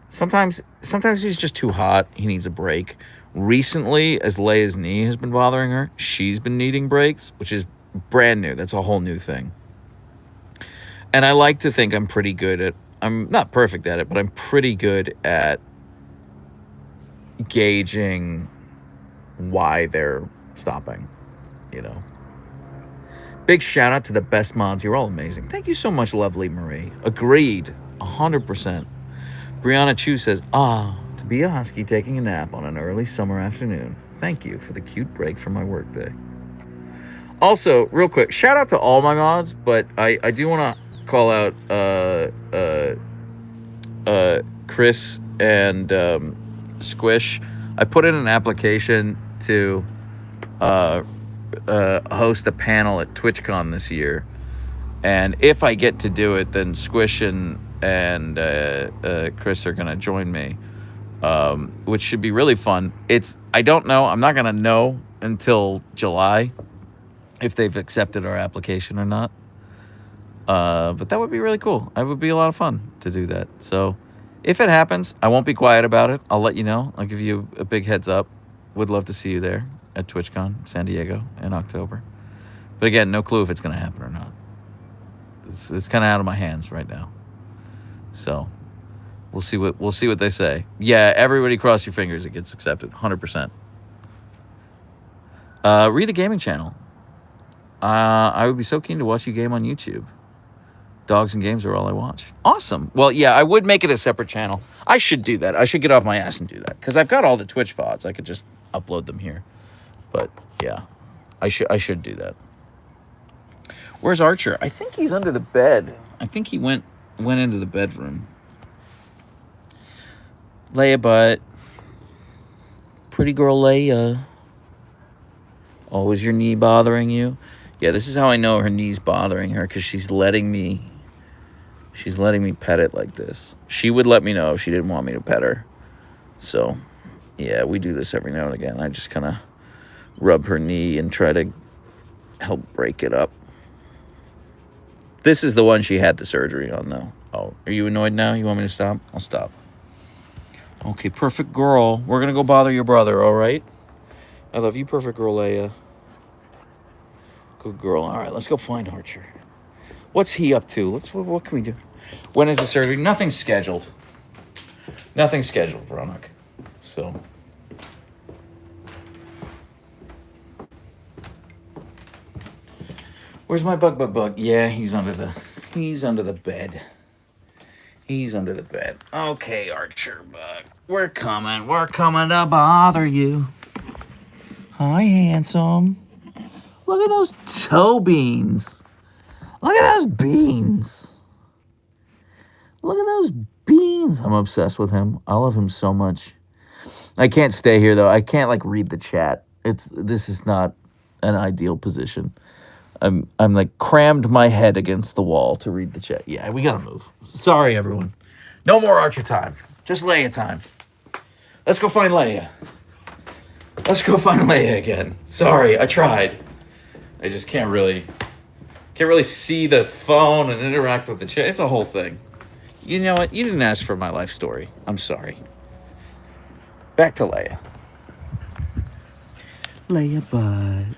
Sometimes he's just too hot. He needs a break. Recently, as Leia's knee has been bothering her, she's been needing breaks, which is brand new. That's a whole new thing. And I like to think I'm pretty good at, I'm not perfect at it, but I'm pretty good at gauging why they're stopping, you know. Big shout out to the best mods. You're all amazing. Thank you so much, lovely Marie. Agreed. 100%. Brianna Chu says, to be a husky taking a nap on an early summer afternoon. Thank you for the cute break from my workday. Also, real quick, shout out to all my mods, but I do want to call out Chris and Squish. I put in an application to host a panel at TwitchCon this year, and if I get to do it, then Squish and Chris are gonna join me, which should be really fun. I don't know. I'm not gonna know until July if they've accepted our application or not. But that would be really cool. It would be a lot of fun to do that. So if it happens, I won't be quiet about it. I'll let you know. I'll give you a big heads up. Would love to see you there at TwitchCon San Diego in October. But again, no clue if it's going to happen or not. It's kind of out of my hands right now. So we'll see what they say. Yeah, everybody cross your fingers it gets accepted. 100%. Read the gaming channel. I would be so keen to watch you game on YouTube. Dogs and games are all I watch. Awesome. Well, yeah, I would make it a separate channel. I should do that. I should get off my ass and do that. Because I've got all the Twitch VODs. I could just upload them here. But, yeah, I should do that. Where's Archer? I think he's under the bed. I think he went into the bedroom. Leia butt. Pretty girl Leia. Oh, is your knee bothering you? Yeah, this is how I know her knee's bothering her, because she's letting me pet it like this. She would let me know if she didn't want me to pet her. So, yeah, we do this every now and again. I just kind of rub her knee and try to help break it up. This is the one she had the surgery on, though. Oh, are you annoyed now? You want me to stop? I'll stop. Okay, perfect girl. We're going to go bother your brother, all right? I love you, perfect girl, Leia. Good girl. All right, let's go find Archer. What's he up to? What can we do? When is the surgery? Nothing's scheduled. Nothing's scheduled, Ronak. So. Where's my bug? Yeah, he's under the bed. He's under the bed. Okay, Archer bug. We're coming to bother you. Hi, handsome. Look at those toe beans. Look at those beans. Look at those beans. I'm obsessed with him. I love him so much. I can't stay here, though. I can't, read the chat. This is not an ideal position. I'm crammed my head against the wall to read the chat. Yeah, we gotta move. Sorry, everyone. No more Archer time. Just Leia time. Let's go find Leia. Let's go find Leia again. Sorry, I tried. I just can't really see the phone and interact with the chat. It's a whole thing. You know what? You didn't ask for my life story. I'm sorry. Back to Leia. Leia, bud.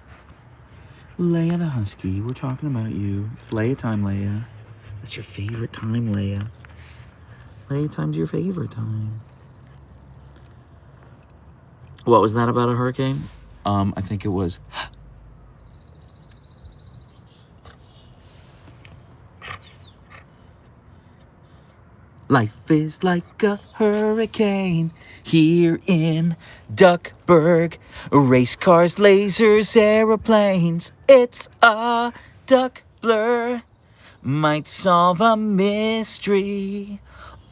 Leia the Husky, we're talking about you. It's Leia time, Leia. That's your favorite time, Leia. Leia time's your favorite time. What was that about a hurricane? I think it was... Life is like a hurricane here in Duckburg. Race cars, lasers, aeroplanes. It's a duck blur. Might solve a mystery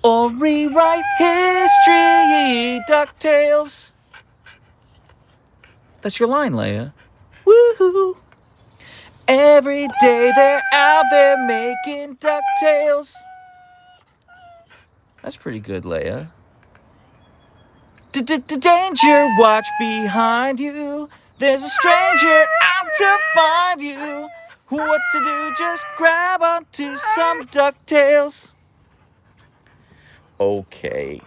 or rewrite history. DuckTales. That's your line, Leia. Woohoo! Every day they're out there making DuckTales. That's pretty good, Leia. Danger, watch behind you. There's a stranger out to find you. What to do, just grab onto some DuckTales. Okay.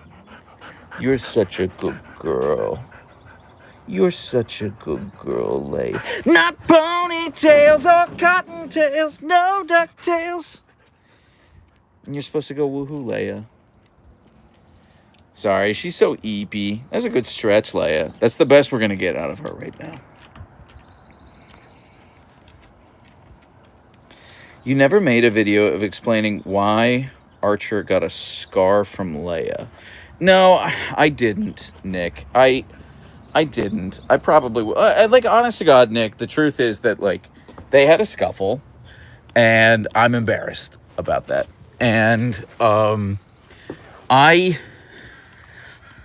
You're such a good girl. You're such a good girl, Leia. Not ponytails or cottontails, no DuckTales. And you're supposed to go woohoo, Leia. Sorry, she's so eepy. That's a good stretch, Leia. That's the best we're going to get out of her right now. You never made a video of explaining why Archer got a scar from Leia. No, I didn't, Nick. I didn't. I probably will. Like, honest to God, Nick, the truth is that, like, they had a scuffle, and I'm embarrassed about that. And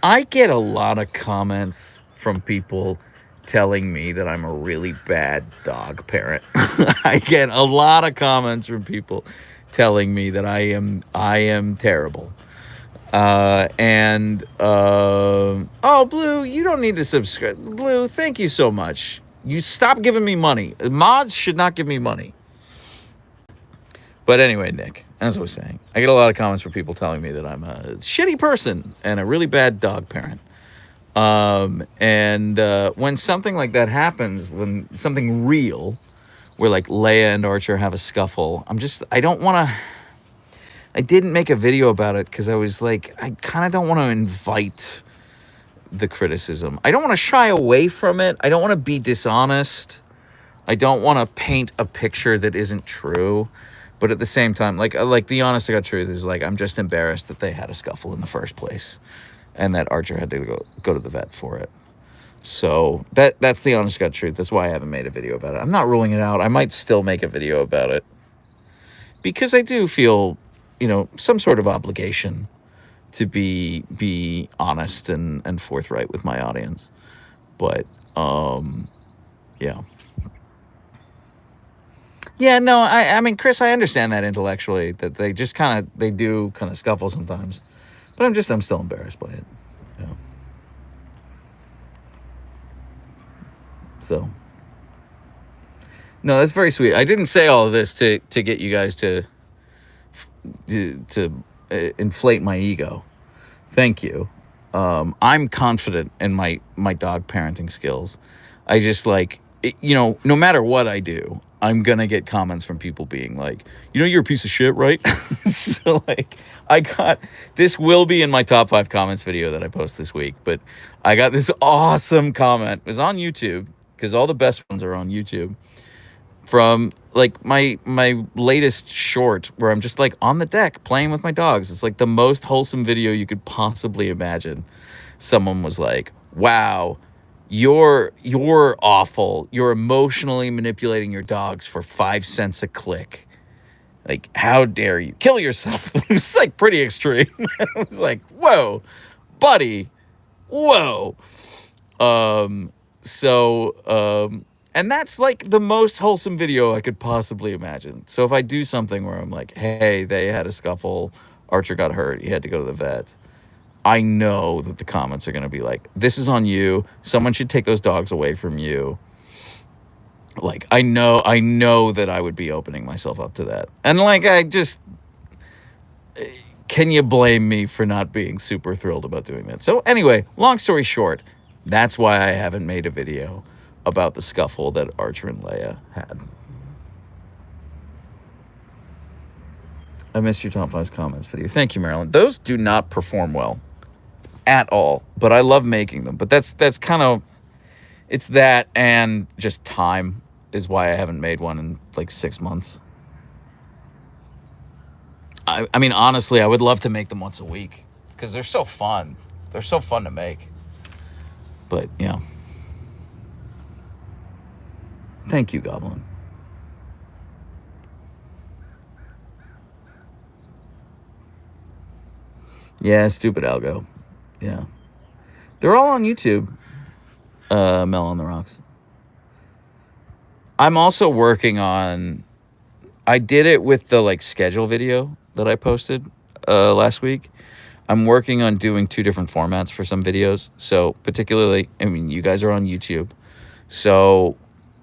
I get a lot of comments from people telling me that I'm a really bad dog parent. I get a lot of comments from people telling me that I am terrible. Oh, Blue, you don't need to subscribe. Blue, thank you so much. You stop giving me money. Mods should not give me money. But anyway, Nick, as I was saying, I get a lot of comments from people telling me that I'm a shitty person and a really bad dog parent. When something like that happens, when something real, where like Leia and Archer have a scuffle, I didn't make a video about it because I was like, I kind of don't want to invite the criticism. I don't want to shy away from it. I don't want to be dishonest. I don't want to paint a picture that isn't true. But at the same time, like the honest to God truth is, like, I'm just embarrassed that they had a scuffle in the first place, and that Archer had to go to the vet for it. So that's the honest to God truth. That's why I haven't made a video about it. I'm not ruling it out. I might still make a video about it because I do feel, some sort of obligation to be honest and forthright with my audience. But yeah. Yeah, no, I mean, Chris, I understand that intellectually, that they just they do scuffle sometimes. But I'm still embarrassed by it. Yeah. So. No, that's very sweet. I didn't say all of this to get you guys to inflate my ego. Thank you. I'm confident in my dog parenting skills. I just no matter what I do, I'm going to get comments from people being like, you're a piece of shit, right? So this will be in my top 5 comments video that I post this week, but I got this awesome comment. It was on YouTube because all the best ones are on YouTube from my latest short where I'm just on the deck playing with my dogs. It's the most wholesome video you could possibly imagine. Someone was like, wow, you're awful. You're emotionally manipulating your dogs for 5 cents a click. How dare you? Kill yourself. It was pretty extreme. It was whoa, buddy. Whoa. And that's the most wholesome video I could possibly imagine. So if I do something where I'm like, hey, they had a scuffle, Archer got hurt, he had to go to the vet, I know that the comments are going to be like, this is on you. Someone should take those dogs away from you. Like, I know that I would be opening myself up to that. And, like, can you blame me for not being super thrilled about doing that? So, anyway, long story short, that's why I haven't made a video about the scuffle that Archer and Leia had. I missed your top 5 comments video. Thank you, Marilyn. Those do not perform well at all, but I love making them. But that's kind of, it's that and just time is why I haven't made one in like 6 months. I mean, honestly, I would love to make them once a week because they're so fun. They're so fun to make. But, yeah. Thank you, Goblin. Yeah, stupid algo. Yeah. They're all on YouTube. Mel on the Rocks. I'm also working on... I did it with the, like, schedule video that I posted last week. I'm working on doing 2 different formats for some videos. So, particularly, I mean, you guys are on YouTube. So,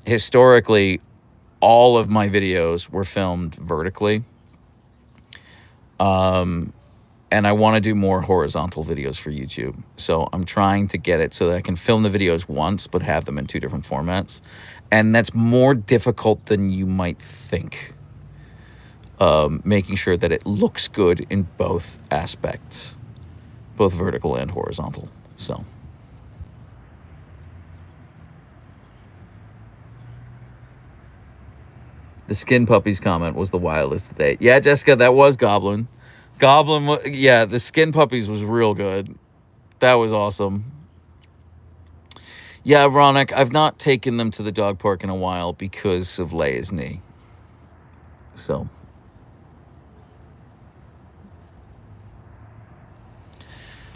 historically, all of my videos were filmed vertically. And I want to do more horizontal videos for YouTube. So I'm trying to get it so that I can film the videos once, but have them in 2 different formats. And that's more difficult than you might think. Making sure that it looks good in both aspects, both vertical and horizontal. So. The Skin Puppies comment was the wildest to date. Yeah, Jessica, that was Goblin. Yeah, the Skin Puppies was real good. That was awesome. Yeah, Ronick, I've not taken them to the dog park in a while because of Leia's knee. So.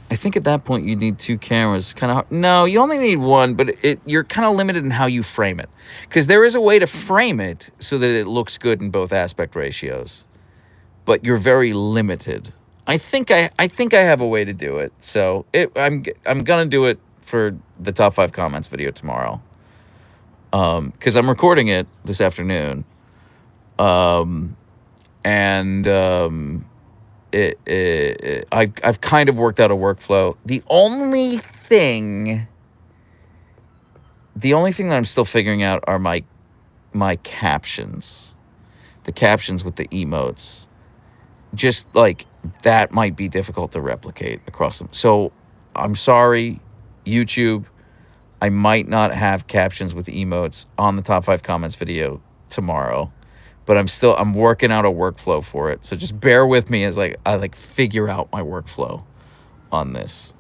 I think at that point you need 2 cameras. Kind of hard. No, you only need 1, but you're kind of limited in how you frame it. Because there is a way to frame it so that it looks good in both aspect ratios. But you're very limited. I think I have a way to do it. So I'm gonna do it for the top 5 comments video tomorrow. Because I'm recording it this afternoon. I've kind of worked out a workflow. The only thing that I'm still figuring out are my captions. The captions with the emotes. Just like that might be difficult to replicate across them. So I'm sorry, YouTube. I might not have captions with emotes on the top 5 comments video tomorrow, but I'm working out a workflow for it. So just bear with me as I figure out my workflow on this.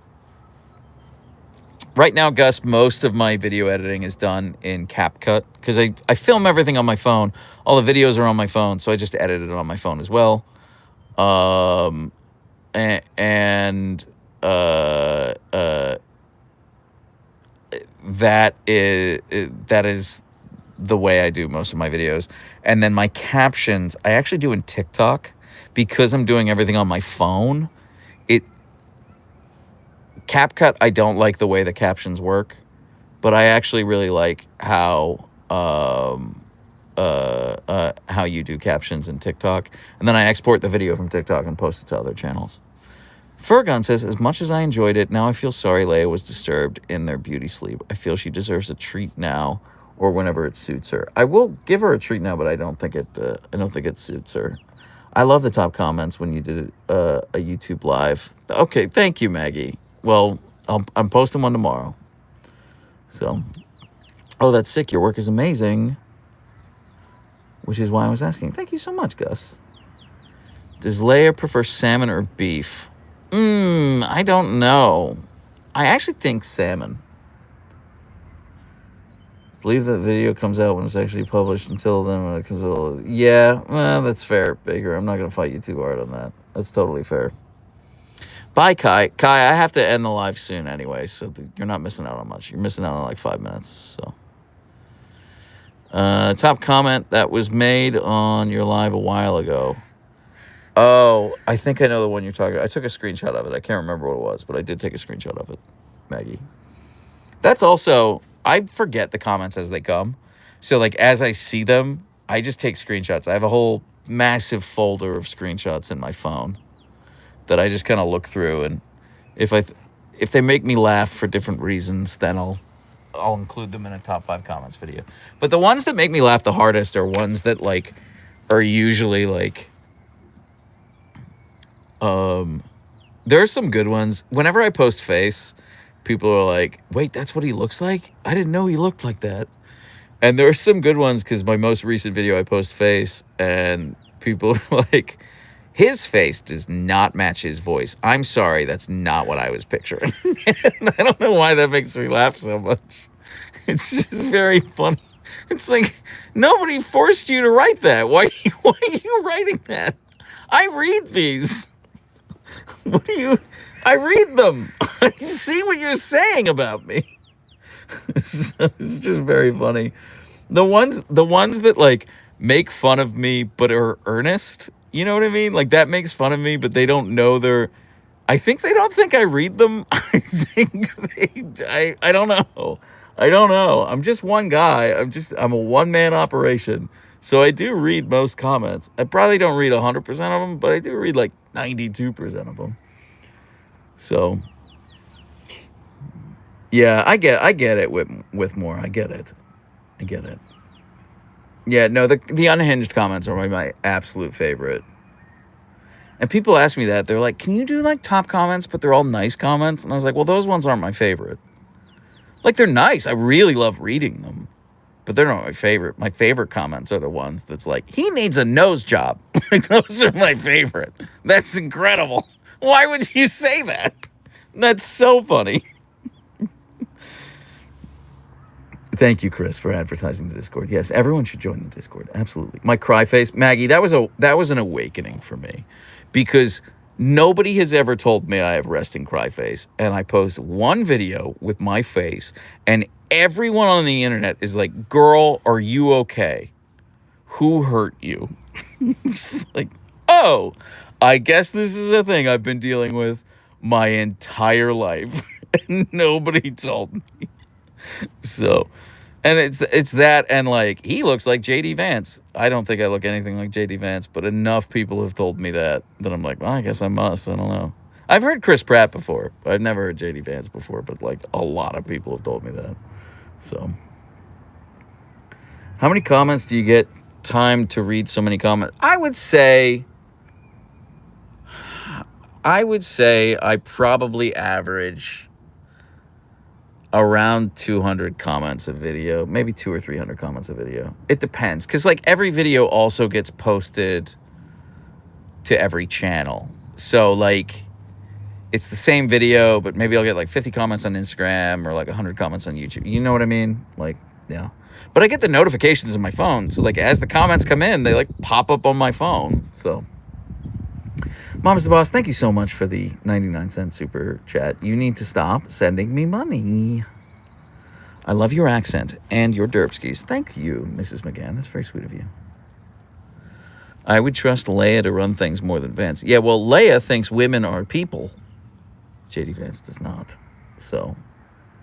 Right now, Gus, most of my video editing is done in CapCut because I film everything on my phone. All the videos are on my phone, so I just edit it on my phone as well. That is the way I do most of my videos. And then my captions, I actually do in TikTok because I'm doing everything on my phone. CapCut, I don't like the way the captions work, but I actually really like how you do captions in TikTok. And then I export the video from TikTok and post it to other channels. Furgon says, as much as I enjoyed it, now I feel sorry Leia was disturbed in their beauty sleep. I feel she deserves a treat now or whenever it suits her. I will give her a treat now, but I don't think it suits her. I love the top comments when you did a YouTube live. Okay, thank you, Maggie. Well, I'm posting one tomorrow. So, oh, that's sick. Your work is amazing. Which is why I was asking. Thank you so much, Gus. Does Leia prefer salmon or beef? I don't know. I actually think salmon. Believe that video comes out when it's actually published. Until then, when it comes out. Yeah, well, that's fair, Baker. I'm not going to fight you too hard on that. That's totally fair. Bye, Kai. Kai, I have to end the live soon anyway, so you're not missing out on much. You're missing out on like 5 minutes, so. Top comment that was made on your live a while ago. Oh, I think I know the one you're talking about. I took a screenshot of it. I can't remember what it was, but I did take a screenshot of it, Maggie. That's also, I forget the comments as they come. So like as I see them, I just take screenshots. I have a whole massive folder of screenshots in my phone that I just kind of look through, and if they make me laugh for different reasons, then I'll include them in a top 5 comments video. But the ones that make me laugh the hardest are ones that like are usually like there's some good ones. Whenever I post face, people are like, "Wait, that's what he looks like? I didn't know he looked like that." And there are some good ones because my most recent video I post face, and people are like, his face does not match his voice. I'm sorry, that's not what I was picturing. I don't know why that makes me laugh so much. It's just very funny. It's like, nobody forced you to write that. Why are you writing that? I read these. I read them. I see what you're saying about me. It's just very funny. The ones that like make fun of me but are earnest, you know what I mean? Like that makes fun of me, but they don't know I think they don't think I read them. I think I don't know. I don't know. I'm just one guy. I'm a one-man operation. So I do read most comments. I probably don't read 100% of them, but I do read like 92% of them. So yeah, I get it with more. I get it. Yeah, no, the unhinged comments are my absolute favorite. And people ask me that. They're like, "Can you do like top comments, but they're all nice comments?" And I was like, "Well, those ones aren't my favorite. Like they're nice. I really love reading them, but they're not my favorite. My favorite comments are the ones that's like, he needs a nose job." Like those are my favorite. That's incredible. Why would you say that? That's so funny. Thank you, Chris, for advertising the Discord. Yes, everyone should join the Discord. Absolutely. My cry face, Maggie, that was an awakening for me, because nobody has ever told me I have resting cry face, and I post one video with my face, and everyone on the internet is like, "Girl, are you okay? Who hurt you?" It's like, oh, I guess this is a thing I've been dealing with my entire life, and nobody told me. So, and it's that, and like, he looks like JD Vance. I don't think I look anything like JD Vance, but enough people have told me that I'm like, well, I guess I must. I don't know. I've heard Chris Pratt before. I've never heard JD Vance before, but like a lot of people have told me that. So, how many comments do you get time to read? So many comments. I would say I probably average around 200 comments a video, maybe 200 or 300 comments a video. It depends, because like every video also gets posted to every channel. So like it's the same video, but maybe I'll get like 50 comments on Instagram or like 100 comments on YouTube. You know what I mean? Like, yeah. But I get the notifications on my phone. So like as the comments come in, they like pop up on my phone. So Mom's the Boss, thank you so much for the 99-cent super chat. You need to stop sending me money. I love your accent and your Derpskies. Thank you, Mrs. McGann. That's very sweet of you. I would trust Leia to run things more than Vance. Yeah, well, Leia thinks women are people. JD Vance does not. So,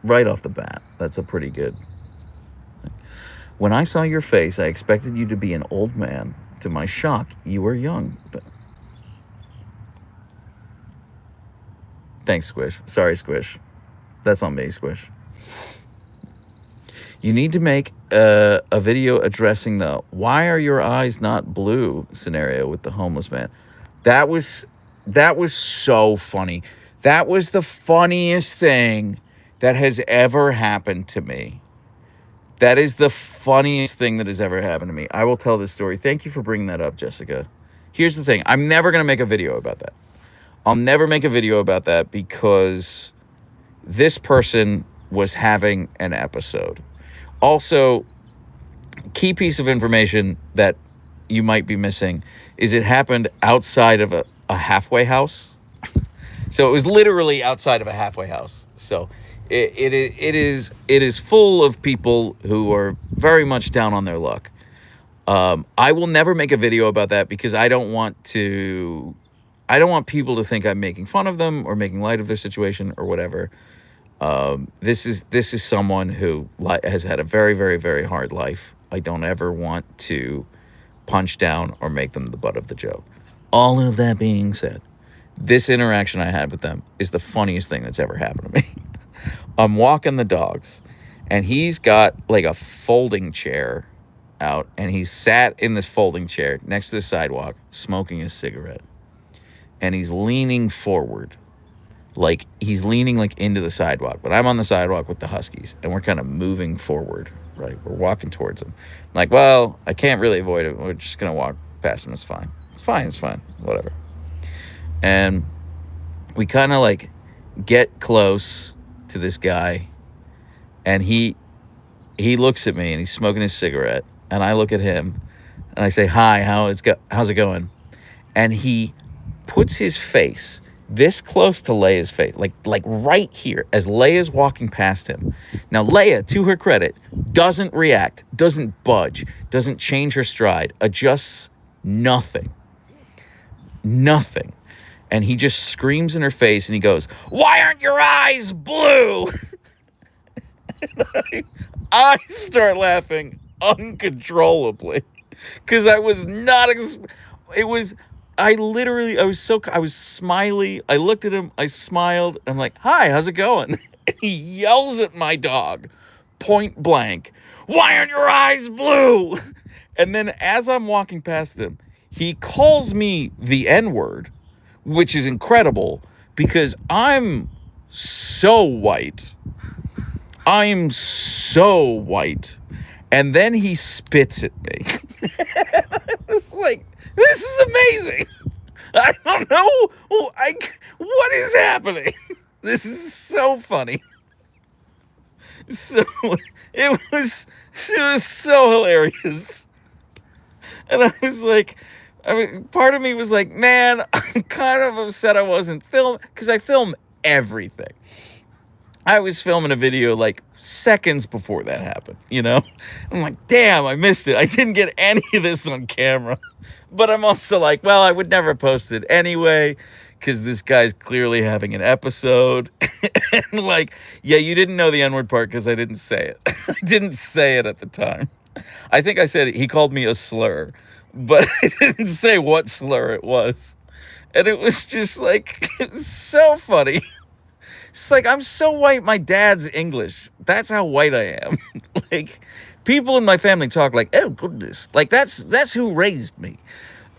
right off the bat, that's a pretty good thing. When I saw your face, I expected you to be an old man. To my shock, you were young. Thanks, Squish. Sorry, Squish. That's on me, Squish. You need to make a video addressing the "why are your eyes not blue" scenario with the homeless man. That was so funny. That was the funniest thing that has ever happened to me. That is the funniest thing that has ever happened to me. I will tell this story. Thank you for bringing that up, Jessica. Here's the thing. I'm never going to make a video about that. I'll never make a video about that because this person was having an episode. Also, key piece of information that you might be missing is it happened outside of a halfway house. So it was literally outside of a halfway house. So it is full of people who are very much down on their luck. I will never make a video about that because I don't want people to think I'm making fun of them or making light of their situation or whatever. This is someone who has had a very, very, very hard life. I don't ever want to punch down or make them the butt of the joke. All of that being said, this interaction I had with them is the funniest thing that's ever happened to me. I'm walking the dogs, and he's got like a folding chair out, and he's sat in this folding chair next to the sidewalk smoking a cigarette, and he's leaning forward, like he's leaning like into the sidewalk, but I'm on the sidewalk with the Huskies, and we're kind of moving forward, right? We're walking towards him. I'm like, well, I can't really avoid it. We're just gonna walk past him. It's fine. It's fine, whatever. And we kind of like get close to this guy, and he looks at me, and he's smoking his cigarette, and I look at him, and I say, hi, how's it going? And he puts his face this close to Leia's face, like right here, as Leia's walking past him. Now, Leia, to her credit, doesn't react, doesn't budge, doesn't change her stride, adjusts nothing. And he just screams in her face, and he goes, why aren't your eyes blue? I start laughing uncontrollably because I was not, I was smiley. I looked at him, I smiled, and I'm like, hi, how's it going? And he yells at my dog, point blank, why aren't your eyes blue? And then as I'm walking past him, he calls me the N-word, which is incredible because I'm so white. And then he spits at me. I was like, this is amazing. I don't know. What is happening? This is so funny. So it was so hilarious. And I was like, part of me was like, man, I'm kind of upset I wasn't filming, because I film everything. I was filming a video like seconds before that happened, you know? I'm like, damn, I missed it. I didn't get any of this on camera. But I'm also like, well, I would never post it anyway, because this guy's clearly having an episode. And like, yeah, you didn't know the N-word part because I didn't say it. I didn't say it at the time. I think I said it. He called me a slur, but I didn't say what slur it was. And it was just like, it was so funny. It's like, I'm so white, my dad's English. That's how white I am. Like, people in my family talk like, oh, goodness. Like, that's who raised me.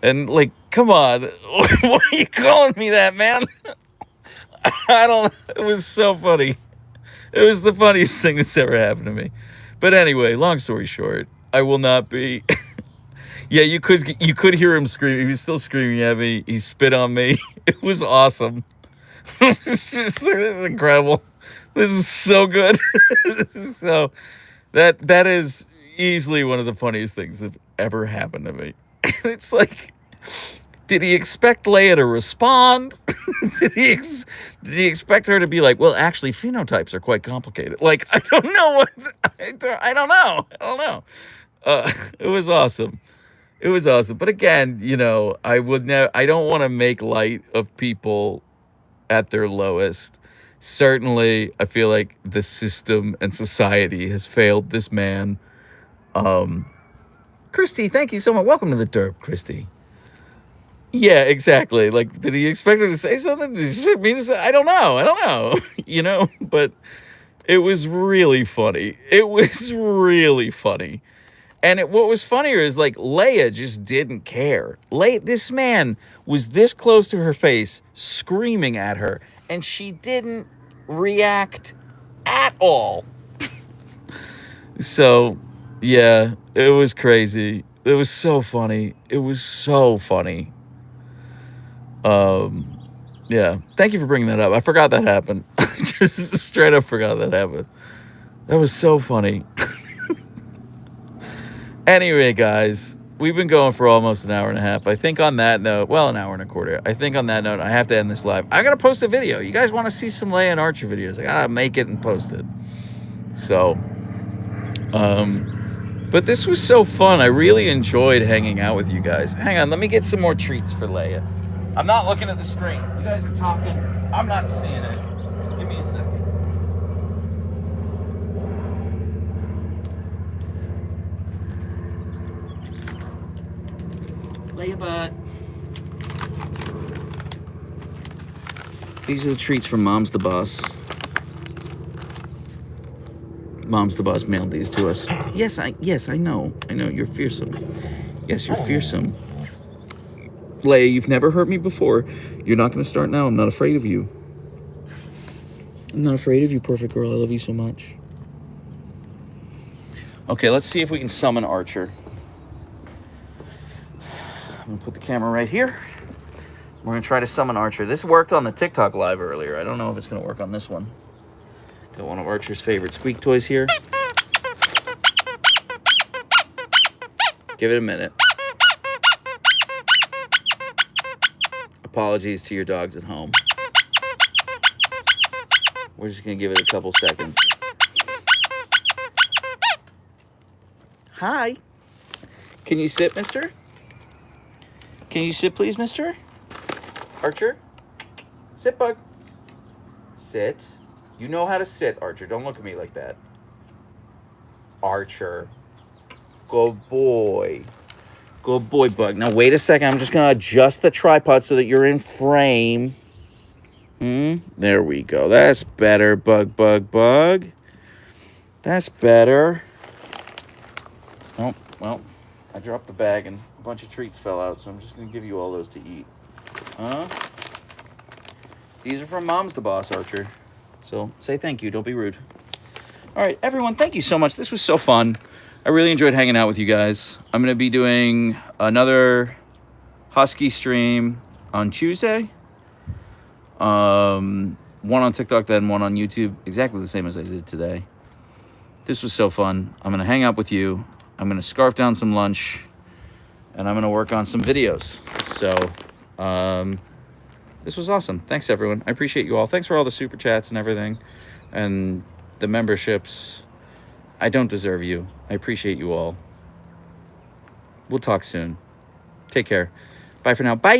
And, like, come on. Why are you calling me that, man? It was so funny. It was the funniest thing that's ever happened to me. But anyway, long story short, I will not be... Yeah, you could hear him screaming. He was still screaming at me. He spit on me. It was awesome. It's just like, this is incredible. This is so good. So that is easily one of the funniest things that ever happened to me. It's like, did he expect Leia to respond? Did he expect her to be like, well, actually, phenotypes are quite complicated. Like, I don't know. I don't know. It was awesome. It was awesome. But again, you know, I don't want to make light of people at their lowest. Certainly, I feel like the system and society has failed this man. Christy, thank you so much. Welcome to the Derp, Christy. Yeah, exactly. Like, did he expect her to say something? Did he expect me to say? I don't know. You know, but it was really funny. And what was funnier is, like, Leia just didn't care. This man was this close to her face, screaming at her, and she didn't react at all. So, yeah, it was crazy. It was so funny. Yeah, thank you for bringing that up. I forgot that happened. Just straight up forgot that happened. That was so funny. Anyway, guys, we've been going for almost an hour and a half. I think on that note, well, an hour and a quarter. I think on that note, I have to end this live. I got to post a video. You guys want to see some Leia and Archer videos? I got to make it and post it. So, but this was so fun. I really enjoyed hanging out with you guys. Hang on, let me get some more treats for Leia. I'm not looking at the screen. You guys are talking. I'm not seeing it. Give me a second. Leia butt. These are the treats from Mom's the Boss. Mom's the Boss mailed these to us. Yes, I know. I know, you're fearsome. Yes, you're fearsome. Leia, you've never hurt me before. You're not going to start now. I'm not afraid of you. I'm not afraid of you, perfect girl. I love you so much. Okay, let's see if we can summon Archer. I'm going to put the camera right here. We're going to try to summon Archer. This worked on the TikTok live earlier. I don't know if it's going to work on this one. Got one of Archer's favorite squeak toys here. Give it a minute. Apologies to your dogs at home. We're just going to give it a couple seconds. Hi. Can you sit, mister? Can you sit, please, mister? Archer? Sit, bug. Sit. You know how to sit, Archer. Don't look at me like that. Archer. Good boy. Good boy, Bug. Now, wait a second. I'm just going to adjust the tripod so that you're in frame. There we go. That's better, Bug, Bug, Bug. That's better. Oh, well, I dropped the bag and a bunch of treats fell out, so I'm just going to give you all those to eat. Huh? These are from Mom's the Boss, Archer. So say thank you. Don't be rude. All right, everyone, thank you so much. This was so fun. I really enjoyed hanging out with you guys. I'm going to be doing another Husky stream on Tuesday. One on TikTok, then one on YouTube. Exactly the same as I did today. This was so fun. I'm going to hang out with you. I'm going to scarf down some lunch. And I'm going to work on some videos. So, this was awesome. Thanks, everyone. I appreciate you all. Thanks for all the super chats and everything. And the memberships. I don't deserve you. I appreciate you all. We'll talk soon. Take care. Bye for now. Bye.